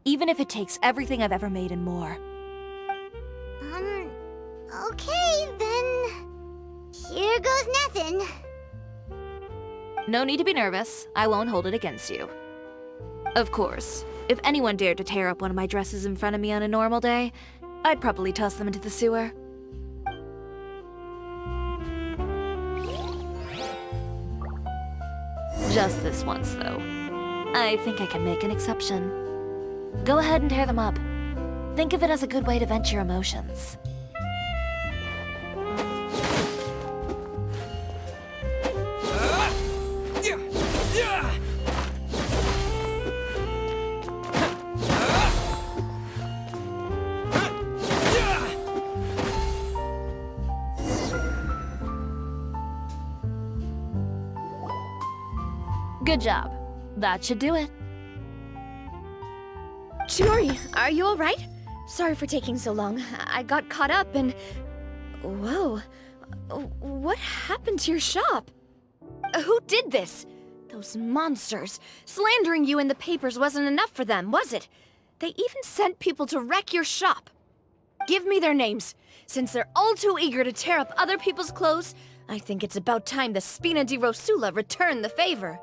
even if it takes everything I've ever made and more. Okay, then... Here goes nothing. No need to be nervous. I won't hold it against you. Of course, if anyone dared to tear up one of my dresses in front of me on a normal day, I'd probably toss them into the sewer. Just this once, though. I think I can make an exception. Go ahead and tear them up. Think of it as a good way to vent your emotions. Good job. That should do it. Chiori, are you alright? Sorry for taking so long. I got caught up and... Whoa. What happened to your shop? Who did this? Those monsters. Slandering you in the papers wasn't enough for them, was it? They even sent people to wreck your shop. Give me their names. Since they're all too eager to tear up other people's clothes, I think it's about time the Spina di Rosula return the favor.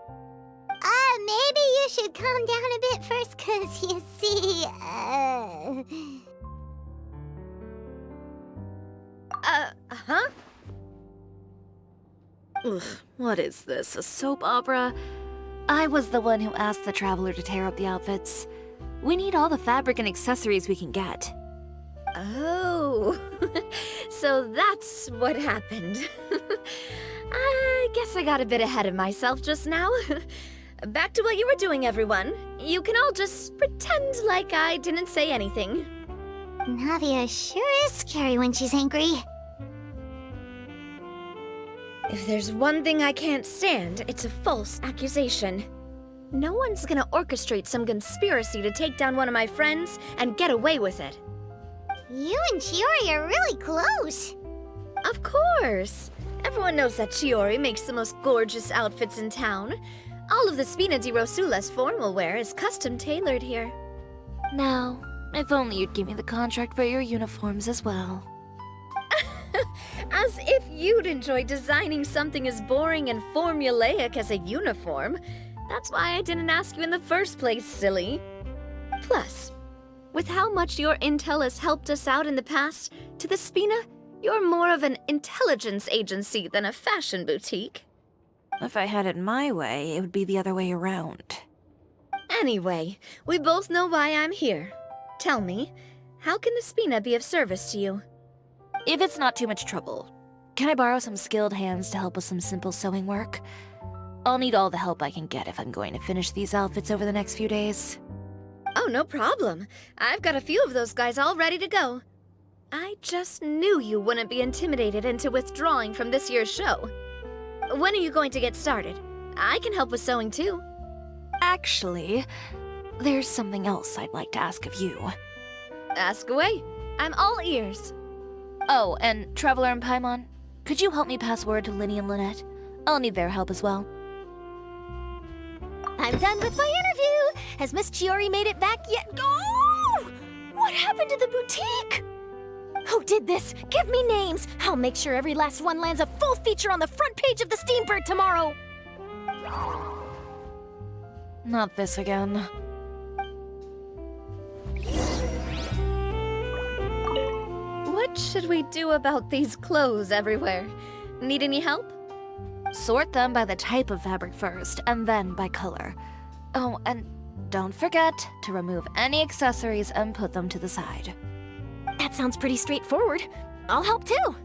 Maybe you should calm down a bit first, 'cause you see, Huh? Ugh, what is this, a soap opera? I was the one who asked the traveler to tear up the outfits. We need all the fabric and accessories we can get. Oh, so that's what happened. I guess I got a bit ahead of myself just now. Back to what you were doing, everyone. You can all just pretend like I didn't say anything. Navia sure is scary when she's angry. If there's one thing I can't stand, it's a false accusation. No one's gonna orchestrate some conspiracy to take down one of my friends and get away with it. You and Chiori are really close. Of course! Everyone knows that Chiori makes the most gorgeous outfits in town. All of the Spina di Rosula's formal wear is custom tailored here. Now, if only you'd give me the contract for your uniforms as well. As if you'd enjoy designing something as boring and formulaic as a uniform. That's why I didn't ask you in the first place, silly. Plus, with how much your intel has helped us out in the past, to the Spina, you're more of an intelligence agency than a fashion boutique. If I had it my way, it would be the other way around. Anyway, we both know why I'm here. Tell me, how can the Spina be of service to you? If it's not too much trouble, can I borrow some skilled hands to help with some simple sewing work? I'll need all the help I can get if I'm going to finish these outfits over the next few days. Oh, no problem. I've got a few of those guys all ready to go. I just knew you wouldn't be intimidated into withdrawing from this year's show. When are you going to get started? I can help with sewing too. Actually, there's something else I'd like to ask of you. Ask away. I'm all ears. Oh, and Traveler and Paimon, could you help me pass word to Linny and Lynette? I'll need their help as well. I'm done with my interview! Has Miss Chiori made it back yet? Oh! What happened to the boutique? Who did this? Give me names! I'll make sure every last one lands a full feature on the front page of the Steambird tomorrow! Not this again. What should we do about these clothes everywhere? Need any help? Sort them by the type of fabric first, and then by color. Oh, and don't forget to remove any accessories and put them to the side. That sounds pretty straightforward. I'll help too.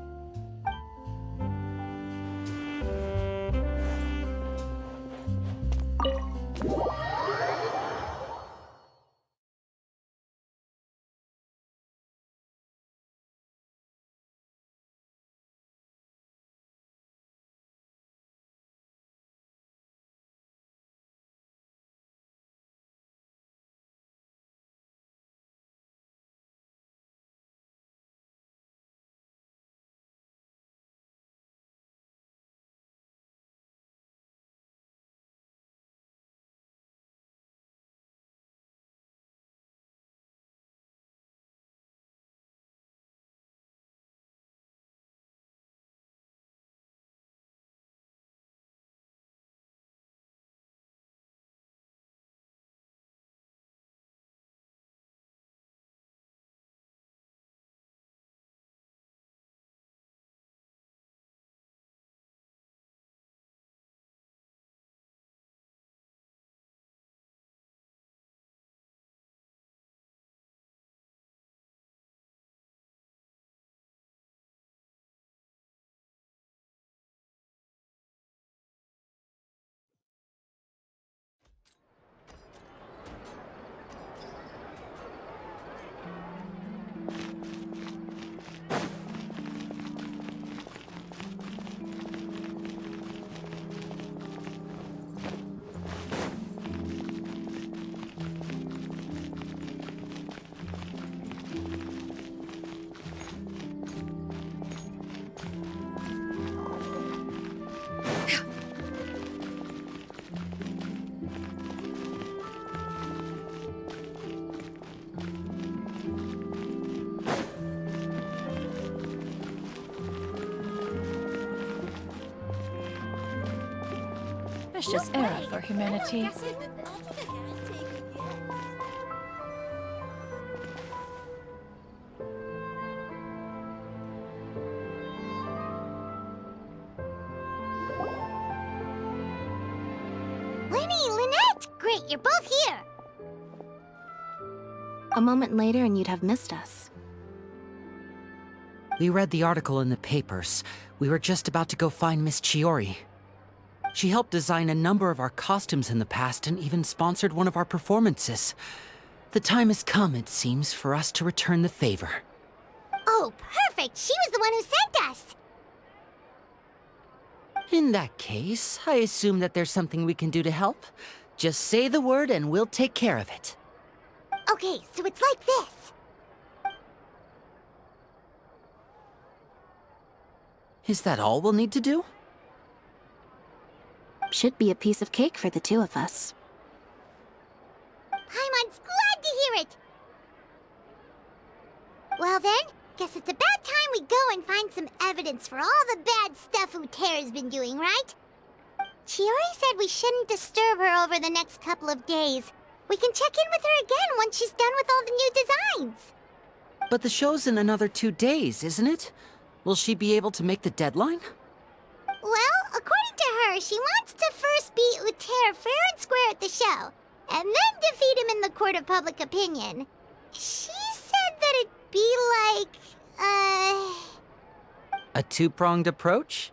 Vicious era for humanity. Linny, Lynette! Great, you're both here! A moment later and you'd have missed us. We read the article in the papers. We were just about to go find Miss Chiori. She helped design a number of our costumes in the past and even sponsored one of our performances. The time has come, it seems, for us to return the favor. Oh, perfect! She was the one who sent us! In that case, I assume that there's something we can do to help. Just say the word and we'll take care of it. Okay, so it's like this. Is that all we'll need to do? Should be a piece of cake for the two of us. Paimon's glad to hear it. Well then, guess it's about time we go and find some evidence for all the bad stuff Uterra's been doing, right? Chiori said we shouldn't disturb her over the next couple of days. We can check in with her again once she's done with all the new designs. But the show's in another 2 days, isn't it? Will she be able to make the deadline? Well, according to her, she wants to first beat Uterra fair and square at the show, and then defeat him in the court of public opinion. She said that it'd be like, A two-pronged approach?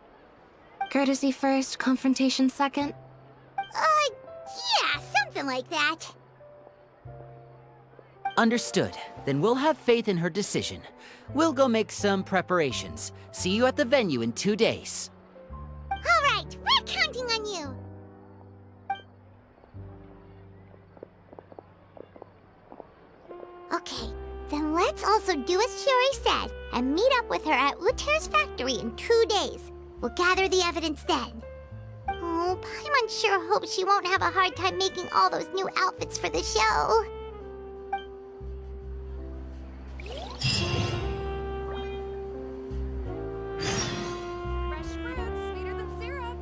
Courtesy first, confrontation second? Yeah, something like that. Understood. Then we'll have faith in her decision. We'll go make some preparations. See you at the venue in 2 days. All right, we're counting on you. Okay, then let's also do as Chiori said and meet up with her at Uterra's factory in 2 days. We'll gather the evidence then. Oh, Paimon sure hopes she won't have a hard time making all those new outfits for the show. Fresh fruits, sweeter than syrup.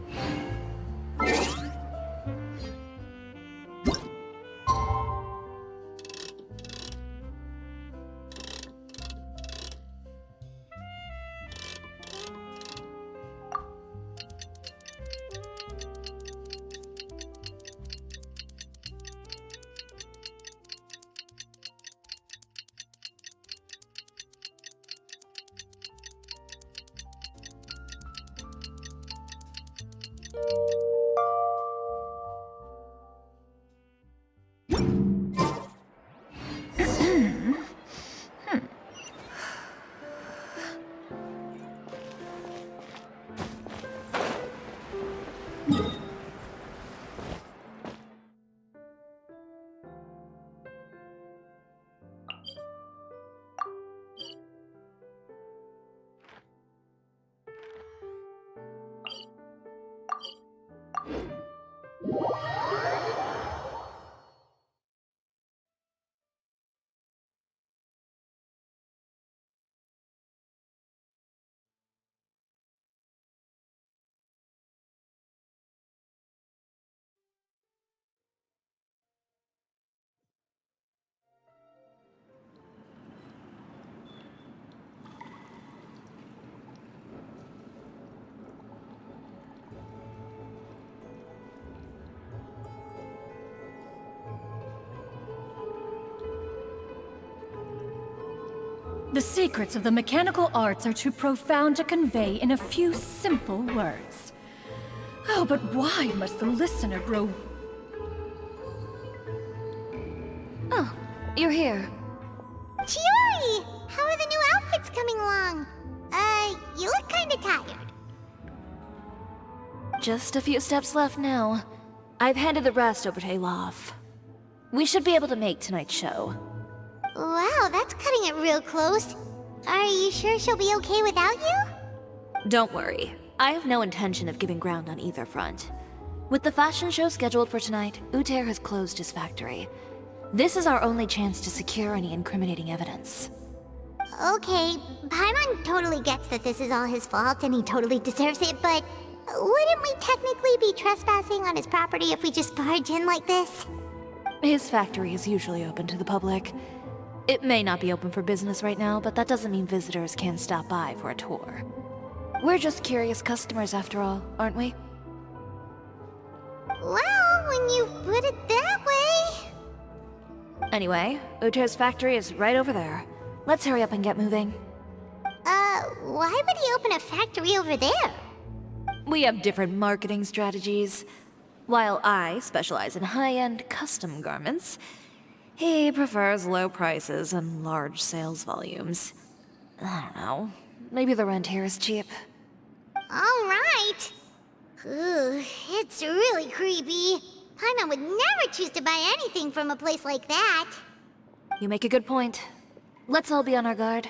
The secrets of the mechanical arts are too profound to convey in a few simple words. Oh, but why must the listener grow... Oh, you're here. Chiori! How are the new outfits coming along? You look kinda tired. Just a few steps left now. I've handed the rest over to Elov. We should be able to make tonight's show. Wow, that's cutting it real close. Are you sure she'll be okay without you? Don't worry. I have no intention of giving ground on either front. With the fashion show scheduled for tonight, Uter has closed his factory. This is our only chance to secure any incriminating evidence. Okay, Paimon totally gets that this is all his fault and he totally deserves it, but wouldn't we technically be trespassing on his property if we just barge in like this? His factory is usually open to the public. It may not be open for business right now, but that doesn't mean visitors can't stop by for a tour. We're just curious customers after all, aren't we? Well, when you put it that way... Anyway, Uter's factory is right over there. Let's hurry up and get moving. Why would he open a factory over there? We have different marketing strategies. While I specialize in high-end custom garments, he prefers low prices and large sales volumes. I don't know. Maybe the rent here is cheap. All right. Ooh, it's really creepy. Paimon would never choose to buy anything from a place like that. You make a good point. Let's all be on our guard.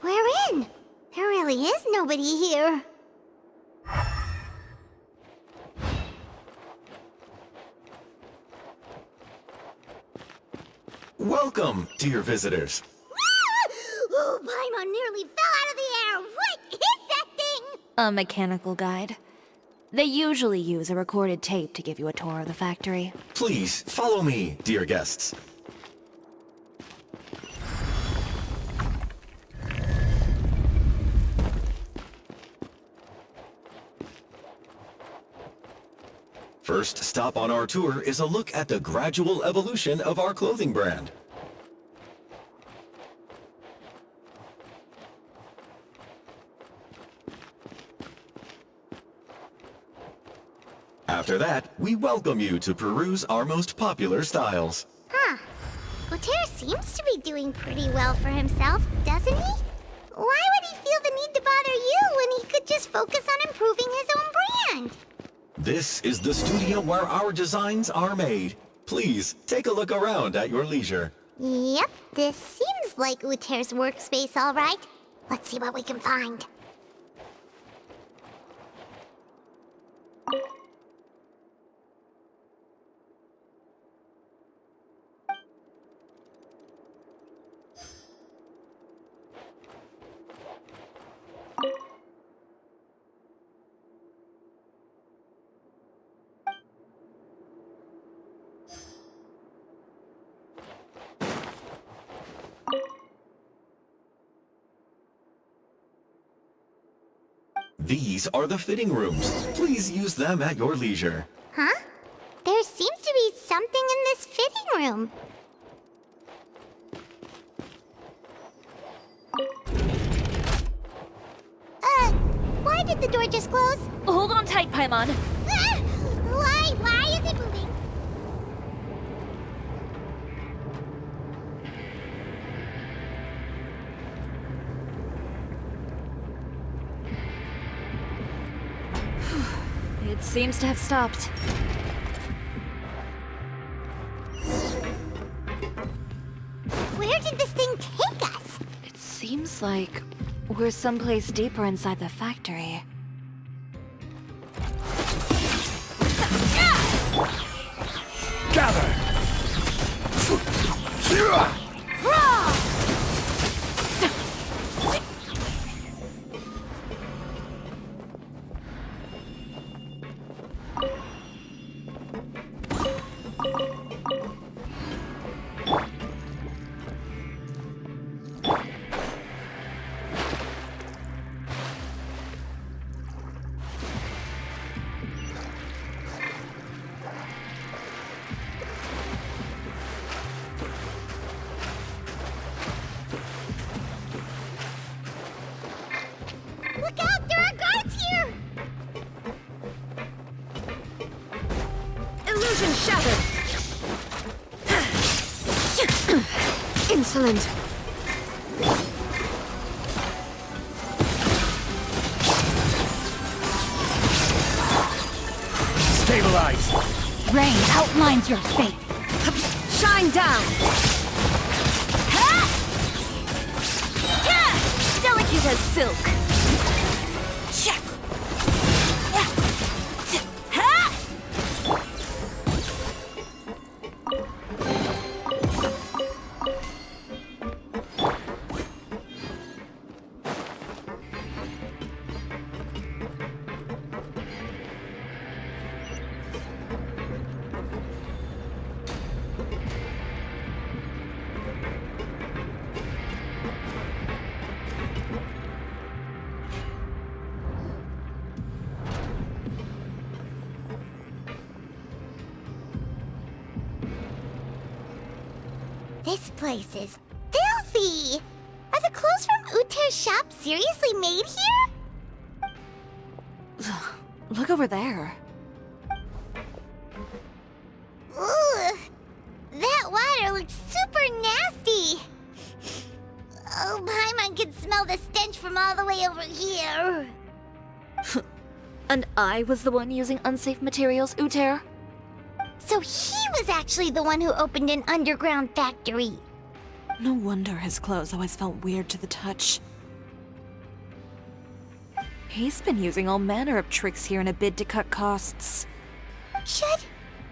We're in! There really is nobody here. Welcome, dear visitors. Oh, Paimon nearly fell out of the air! What is that thing? A mechanical guide. They usually use a recorded tape to give you a tour of the factory. Please, follow me, dear guests. First stop on our tour is a look at the gradual evolution of our clothing brand. After that, we welcome you to peruse our most popular styles. Huh. Uter seems to be doing pretty well for himself, doesn't he? Why would he feel the need to bother you when he could just focus on improving his own brand? This is the studio where our designs are made. Please, take a look around at your leisure. Yep, this seems like Uter's workspace, all right. Let's see what we can find. These are the fitting rooms. Please use them at your leisure. Huh? There seems to be something in this fitting room. Why did the door just close? Hold on tight, Paimon. Ah! Why is it moving? It seems to have stopped. Where did this thing take us? It seems like we're someplace deeper inside the factory. Gather! Insolent! Stabilize! Rain outlines your fate. Shine down! Delicate as silk. This place is filthy! Are the clothes from Uter's shop seriously made here? Look over there. Ugh! That water looks super nasty! Oh, Paimon can smell the stench from all the way over here. And I was the one using unsafe materials, Uter? So he was actually the one who opened an underground factory. No wonder his clothes always felt weird to the touch. He's been using all manner of tricks here in a bid to cut costs. Should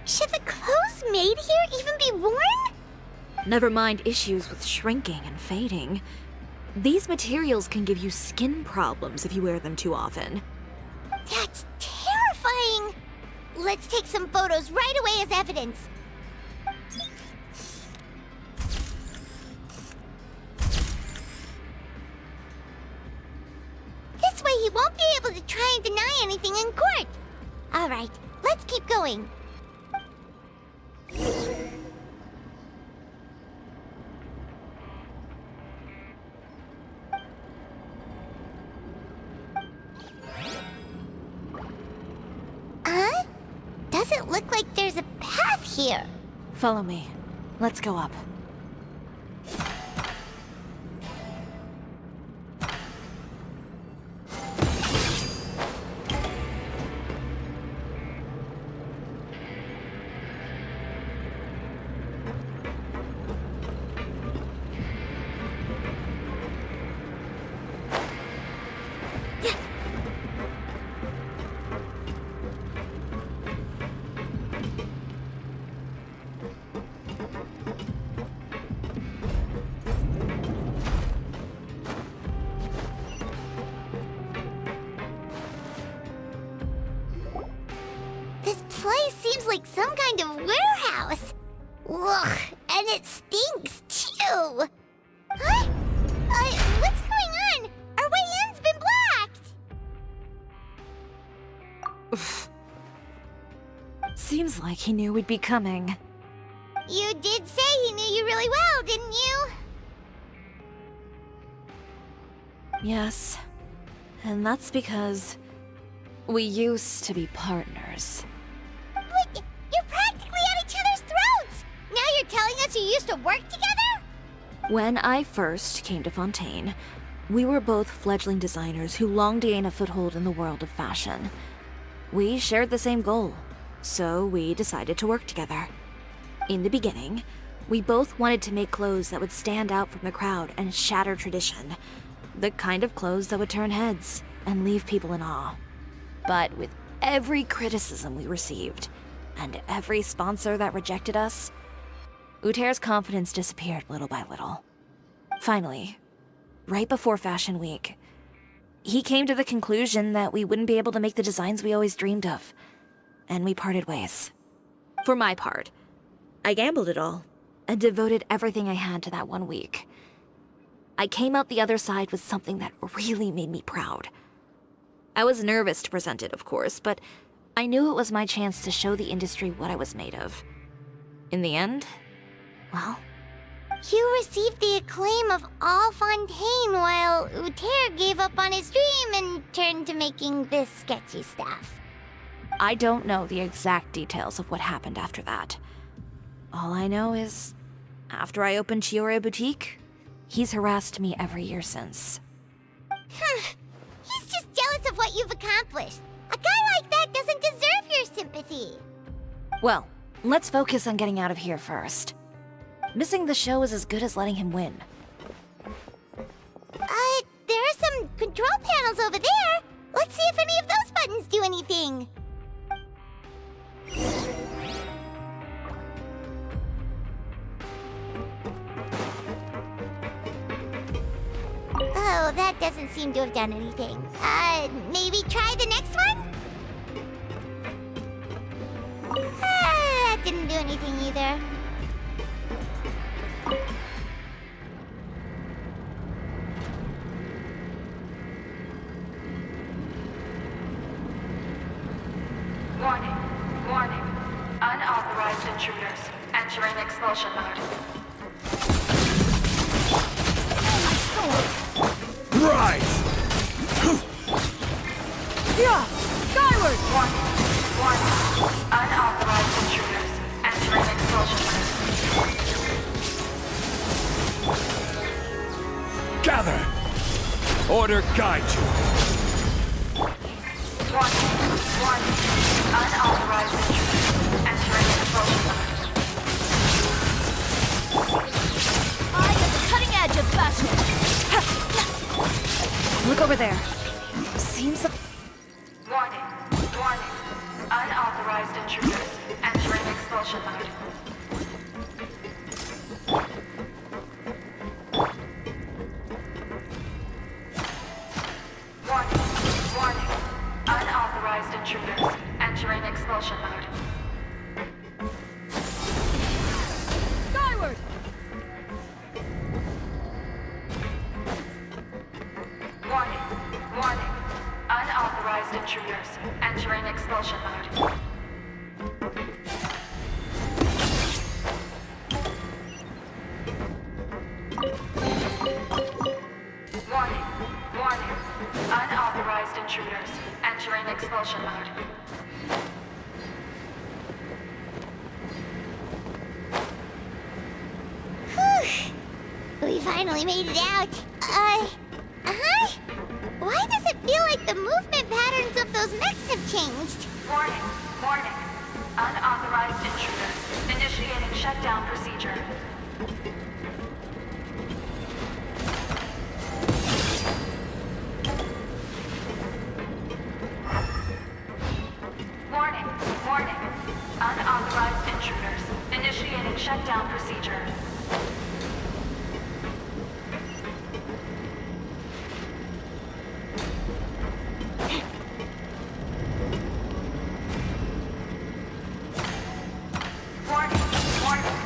the clothes made here even be worn? Never mind issues with shrinking and fading. These materials can give you skin problems if you wear them too often. That's terrifying! Let's take some photos right away as evidence. This way he won't be able to try and deny anything in court. All right, let's keep going. Doesn't look like there's a path here. Follow me. Let's go up. This place seems like some kind of warehouse. Ugh, and it stinks too. Huh? What's going on? Our way in's been blocked. Seems like he knew we'd be coming. You did say he knew you really well, didn't you? Yes. And that's because we used to be partners. But you're practically at each other's throats! Now you're telling us you used to work together? When I first came to Fontaine, we were both fledgling designers who longed to gain a foothold in the world of fashion. We shared the same goal, so we decided to work together. In the beginning, we both wanted to make clothes that would stand out from the crowd and shatter tradition. The kind of clothes that would turn heads and leave people in awe. But with every criticism we received, and every sponsor that rejected us, Uter's confidence disappeared little by little. Finally, right before Fashion Week, he came to the conclusion that we wouldn't be able to make the designs we always dreamed of, and we parted ways. For my part, I gambled it all, and devoted everything I had to that 1 week. I came out the other side with something that really made me proud. I was nervous to present it, of course, but I knew it was my chance to show the industry what I was made of. In the end, well... You received the acclaim of all Fontaine while Uter gave up on his dream and turned to making this sketchy stuff. I don't know the exact details of what happened after that. All I know is After I opened Chiori Boutique, he's harassed me every year since. He's just jealous of what you've accomplished. A guy like that doesn't deserve your sympathy. Well, let's focus on getting out of here first. Missing the show is as good as letting him win. There are some control panels over there. Let's see if any of those buttons do anything. Oh, that doesn't seem to have done anything. Maybe try the next one? That didn't do anything either. Warning, warning. Unauthorized intruders entering expulsion mode. Rise! Yeah! Skyward! Warning, warning. Unauthorized intruders entering expulsion mode. Gather! Order guide you. Warning, warning. Unauthorized intruders entering expulsion mode. I am the cutting edge of fashion! Look over there. Seems like... Warning, warning. Unauthorized intruders entering expulsion mode. Warning, warning. Unauthorized intruders entering expulsion mode. Skyward! Warning, warning. Unauthorized intruders entering expulsion mode. Warning, warning. Unauthorized intruders entering expulsion mode. Whew. We finally made it out. Why does it feel like the movement patterns of those mechs have changed? Warning, warning. Unauthorized intruders initiating shutdown procedure. Warning, warning. Unauthorized intruders initiating shutdown procedure. Warning, warning.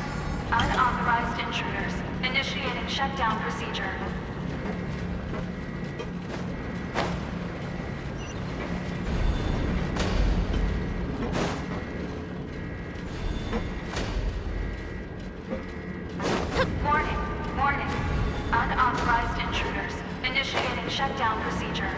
Unauthorized intruders initiating shutdown procedure. Warning, warning. Unauthorized intruders initiating shutdown procedure.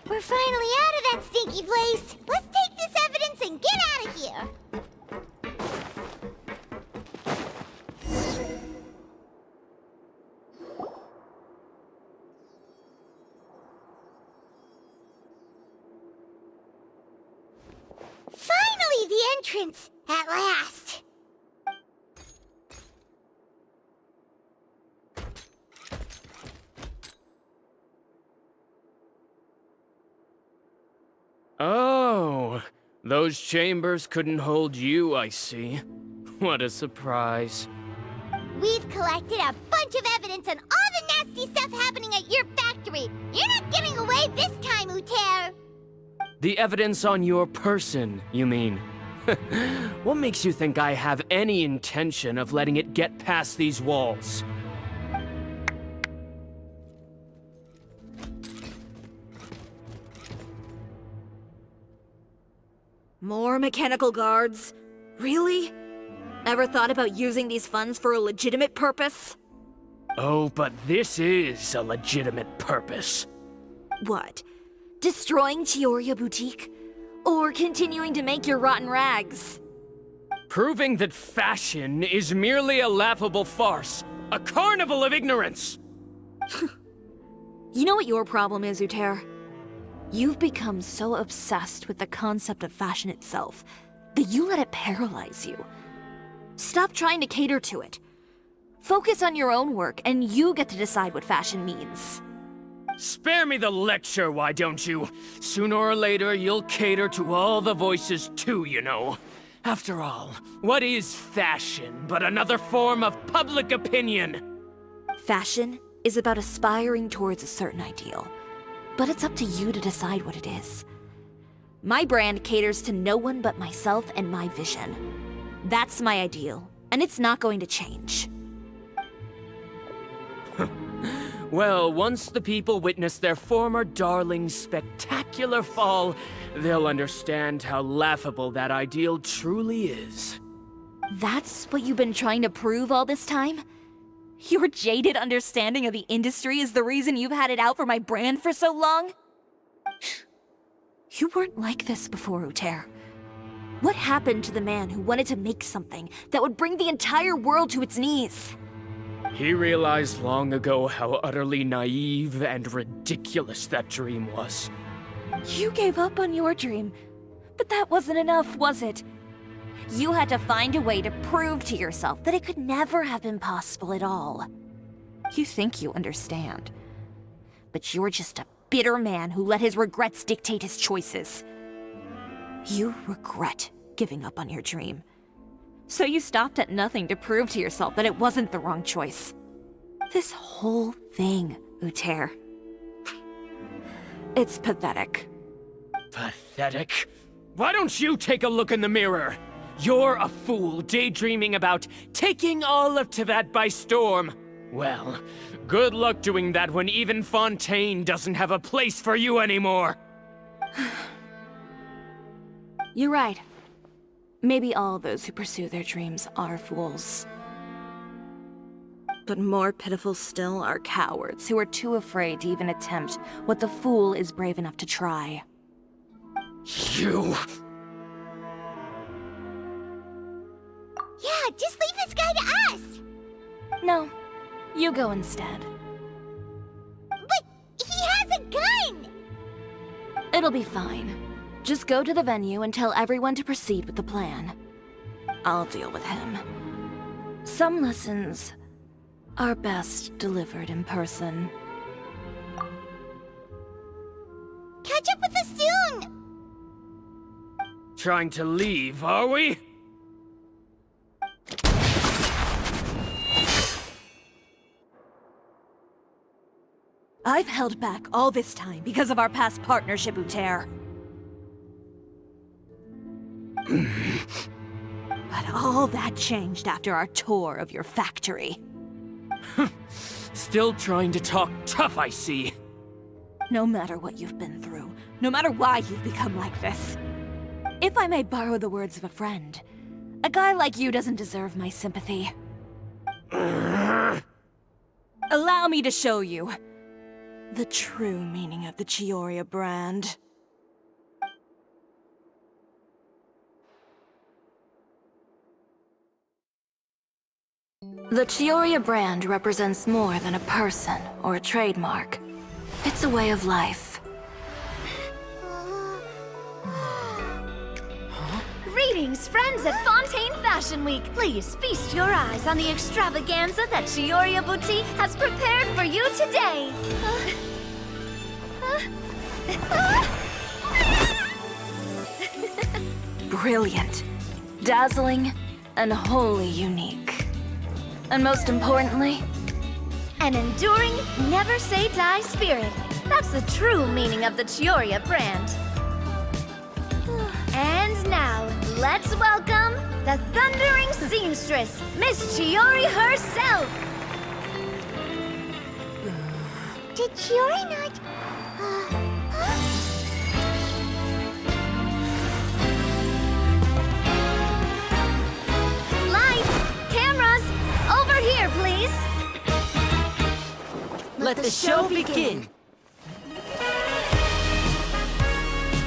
We're finally out of that stinky place. Let's take this evidence and get out of here. Finally, the entrance! At last! Oh, those chambers couldn't hold you, I see. What a surprise. We've collected a bunch of evidence on all the nasty stuff happening at your factory. You're not getting away this time, Uter. The evidence on your person, you mean? What makes you think I have any intention of letting it get past these walls? More mechanical guards? Really? Ever thought about using these funds for a legitimate purpose? Oh, but this is a legitimate purpose. What? Destroying Chiori Boutique? Or continuing to make your rotten rags? Proving that fashion is merely a laughable farce. A carnival of ignorance! You know what your problem is, Uter? You've become so obsessed with the concept of fashion itself that you let it paralyze you. Stop trying to cater to it. Focus on your own work, and you get to decide what fashion means. Spare me the lecture, why don't you? Sooner or later, you'll cater to all the voices too, you know. After all, what is fashion but another form of public opinion? Fashion is about aspiring towards a certain ideal, but it's up to you to decide what it is. My brand caters to no one but myself and my vision. That's my ideal, and it's not going to change. Well, once the people witness their former darling's spectacular fall, they'll understand how laughable that ideal truly is. That's what you've been trying to prove all this time? Your jaded understanding of the industry is the reason you've had it out for my brand for so long? You weren't like this before, Uter. What happened to the man who wanted to make something that would bring the entire world to its knees? He realized long ago how utterly naive and ridiculous that dream was. You gave up on your dream, but that wasn't enough, was it? You had to find a way to prove to yourself that it could never have been possible at all. You think you understand, but you're just a bitter man who let his regrets dictate his choices. You regret giving up on your dream. So you stopped at nothing to prove to yourself that it wasn't the wrong choice. This whole thing, Uter. It's pathetic. Pathetic? Why don't you take a look in the mirror? You're a fool daydreaming about taking all of Teyvat by storm. Well, good luck doing that when even Fontaine doesn't have a place for you anymore. You're right. Maybe all those who pursue their dreams are fools. But more pitiful still are cowards who are too afraid to even attempt what the fool is brave enough to try. You... Yeah, just leave this guy to us! No, you go instead. But he has a gun! It'll be fine. Just go to the venue and tell everyone to proceed with the plan. I'll deal with him. Some lessons are best delivered in person. Catch up with us soon! Trying to leave, are we? I've held back all this time because of our past partnership, Uter. But all that changed after our tour of your factory. Still trying to talk tough, I see. No matter what you've been through, no matter why you've become like this. If I may borrow the words of a friend, a guy like you doesn't deserve my sympathy. Allow me to show you the true meaning of the Chiori brand. The Chiori brand represents more than a person or a trademark. It's a way of life. Greetings, friends at Fontaine Fashion Week. Please feast your eyes on the extravaganza that Chiori Boutique has prepared for you today. Brilliant, dazzling, and wholly unique. And most importantly, An enduring, never-say-die spirit. That's the true meaning of the Chiori brand. And now, let's welcome the thundering seamstress, Miss Chiori herself! Did Chiori not... Lights! Cameras! Over here, please! Let the show begin.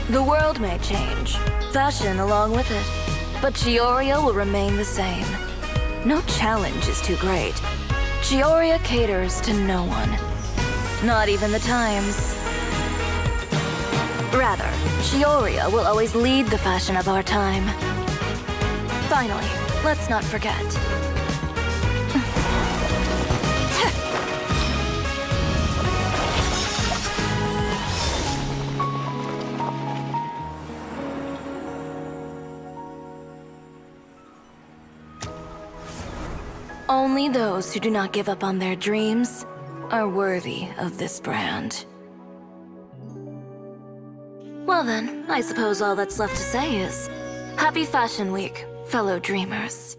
the world may change, fashion along with it, but Chiori will remain the same. No challenge is too great. Chiori caters to no one. Not even the times. Rather, Chiori will always lead the fashion of our time. Finally, let's not forget. Only those who do not give up on their dreams are worthy of this brand. Well then, I suppose all that's left to say is, Happy Fashion Week, fellow dreamers.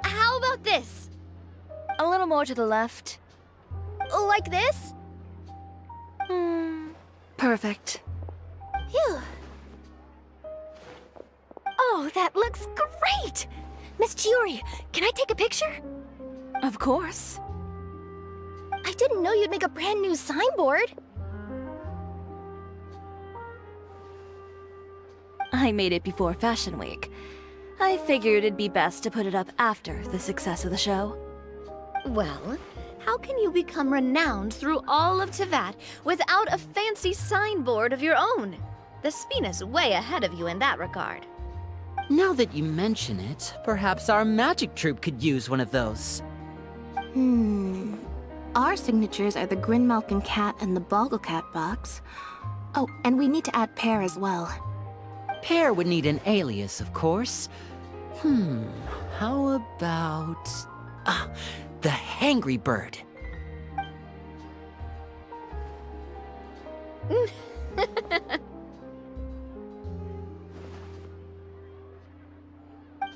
How about this? A little more to the left. Like this? Perfect. Phew. Oh, that looks great! Miss Chiori, can I take a picture? Of course. I didn't know you'd make a brand new signboard. I made it before Fashion Week. I figured it'd be best to put it up after the success of the show. Well, how can you become renowned through all of Tevat without a fancy signboard of your own? The Spina's way ahead of you in that regard. Now that you mention it, perhaps our magic troupe could use one of those. Our signatures are the Grinmalkin cat and the Bogglecat box. Oh, and we need to add Pear as well. Pear would need an alias, of course. How about... the Hangry Bird.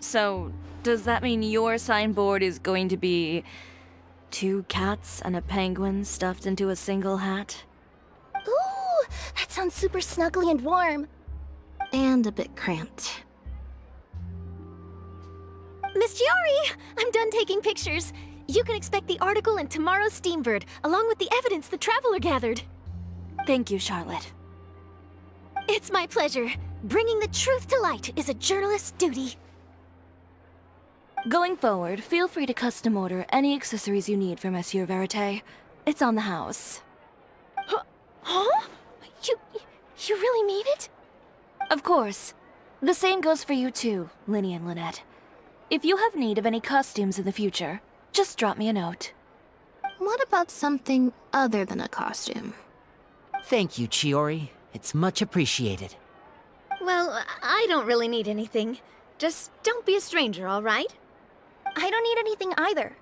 So, does that mean your signboard is going to be 2 cats and a penguin stuffed into a single hat? Ooh, that sounds super snuggly and warm. And a bit cramped. Miss Chiori, I'm done taking pictures. You can expect the article in tomorrow's Steambird, along with the evidence the Traveler gathered. Thank you, Charlotte. It's my pleasure. Bringing the truth to light is a journalist's duty. Going forward, feel free to custom order any accessories you need for Monsieur Verite. It's on the house. Huh? You really mean it? Of course. The same goes for you too, Linny and Lynette. If you have need of any costumes in the future, just drop me a note. What about something other than a costume? Thank you, Chiori. It's much appreciated. Well, I don't really need anything. Just don't be a stranger, all right? I don't need anything either.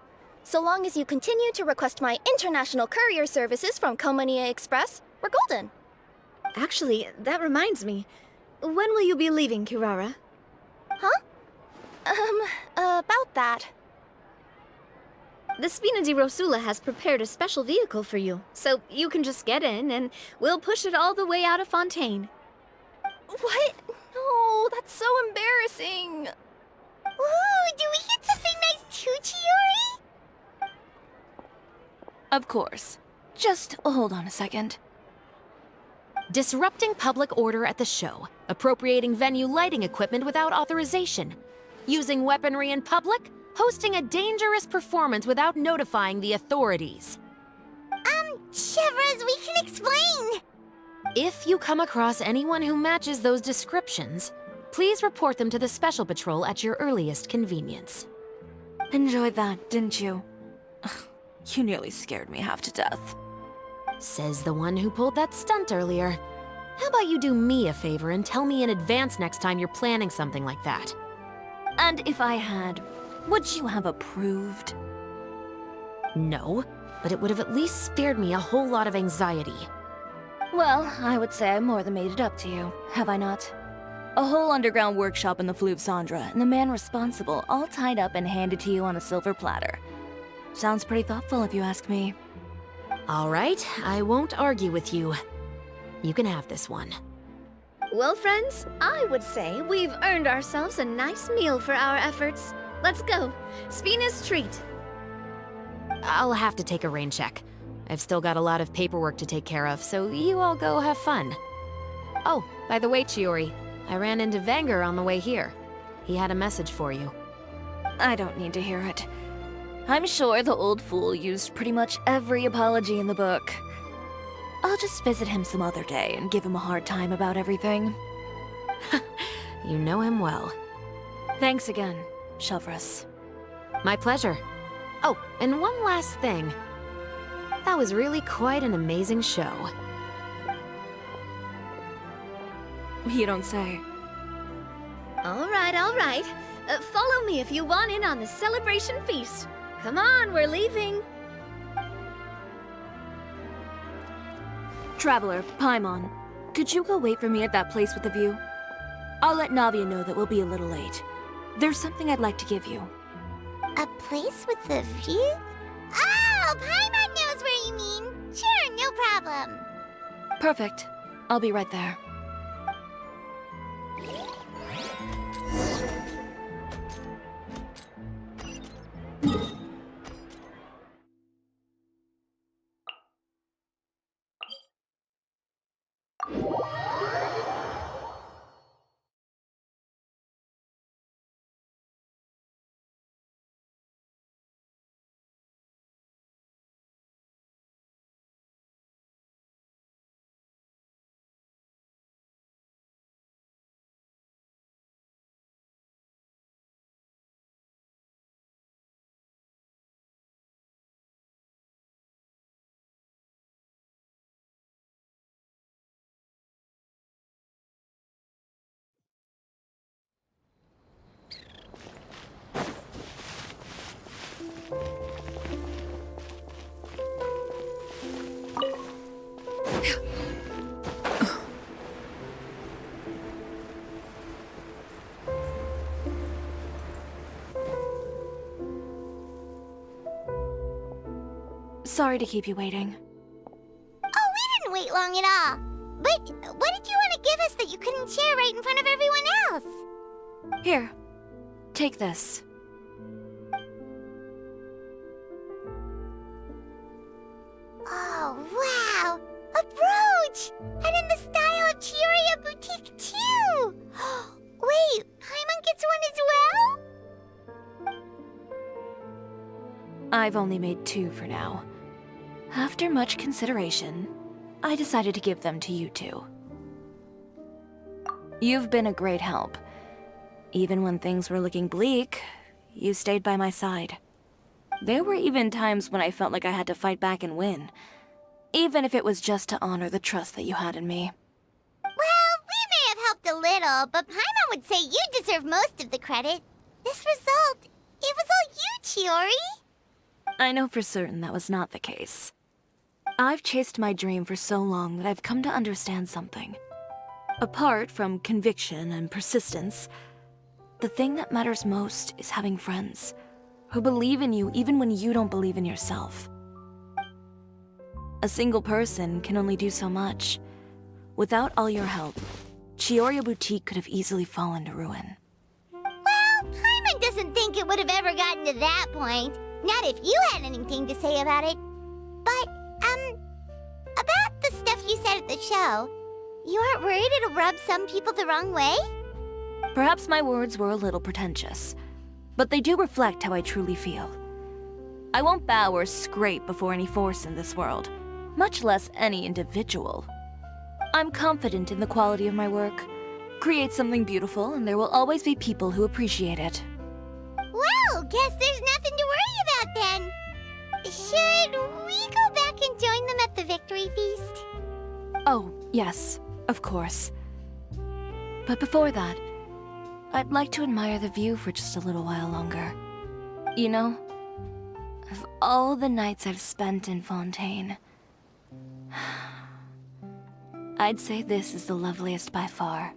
So long as you continue to request my international courier services from Komonia Express, we're golden. Actually, that reminds me. When will you be leaving, Kirara? Huh? About that. The Spina di Rosula has prepared a special vehicle for you, so you can just get in and we'll push it all the way out of Fontaine. What? No, that's so embarrassing. Ooh, do we get something nice too, Chiori? Of course. Just hold on a second. Disrupting public order at the show, appropriating venue lighting equipment without authorization, using weaponry in public, hosting a dangerous performance without notifying the authorities. Chevras, we can explain! If you come across anyone who matches those descriptions, please report them to the Special Patrol at your earliest convenience. Enjoyed that, didn't you? Ugh, you nearly scared me half to death. Says the one who pulled that stunt earlier. How about you do me a favor and tell me in advance next time you're planning something like that? And if I had, would you have approved? No, but it would have at least spared me a whole lot of anxiety. Well, I would say I more than made it up to you, have I not? A whole underground workshop in the Fleuve Cendra, and the man responsible all tied up and handed to you on a silver platter. Sounds pretty thoughtful if you ask me. All right, I won't argue with you. You can have this one. Well, friends, I would say we've earned ourselves a nice meal for our efforts. Let's go. Spina's treat. I'll have to take a rain check. I've still got a lot of paperwork to take care of, so you all go have fun. Oh, by the way, Chiori, I ran into Vanger on the way here. He had a message for you. I don't need to hear it. I'm sure the old fool used pretty much every apology in the book. I'll just visit him some other day and give him a hard time about everything. You know him well. Thanks again, Chevras. My pleasure. Oh, and one last thing. That was really quite an amazing show. You don't say. All right, all right. Follow me if you want in on the celebration feast. Come on, we're leaving. Traveler, Paimon, could you go wait for me at that place with the view? I'll let Navia know that we'll be a little late. There's something I'd like to give you. A place with a view? Oh, Paimon knows where you mean. Sure, no problem. Perfect. I'll be right there. Sorry to keep you waiting. Oh, we didn't wait long at all. But what did you want to give us that you couldn't share right in front of everyone else? Here, take this. Oh, wow! A brooch! And in the style of Chiori Boutique, too! Wait, Paimon gets one as well? I've only made 2 for now. After much consideration, I decided to give them to you two. You've been a great help. Even when things were looking bleak, you stayed by my side. There were even times when I felt like I had to fight back and win, even if it was just to honor the trust that you had in me. Well, we may have helped a little, but Paimon would say you deserve most of the credit. This result, it was all you, Chiori. I know for certain that was not the case. I've chased my dream for so long that I've come to understand something. Apart from conviction and persistence, the thing that matters most is having friends who believe in you even when you don't believe in yourself. A single person can only do so much. Without all your help, Chiori Boutique could have easily fallen to ruin. Well, Paimon doesn't think it would have ever gotten to that point. Not if you had anything to say about it. But, about the stuff you said at the show, you aren't worried it'll rub some people the wrong way? Perhaps my words were a little pretentious, but they do reflect how I truly feel. I won't bow or scrape before any force in this world, much less any individual. I'm confident in the quality of my work. Create something beautiful, and there will always be people who appreciate it. Well, guess there's nothing to worry about then. Should we go back and join them at the victory feast? Oh, yes, of course. But before that, I'd like to admire the view for just a little while longer. You know, of all the nights I've spent in Fontaine, I'd say this is the loveliest by far.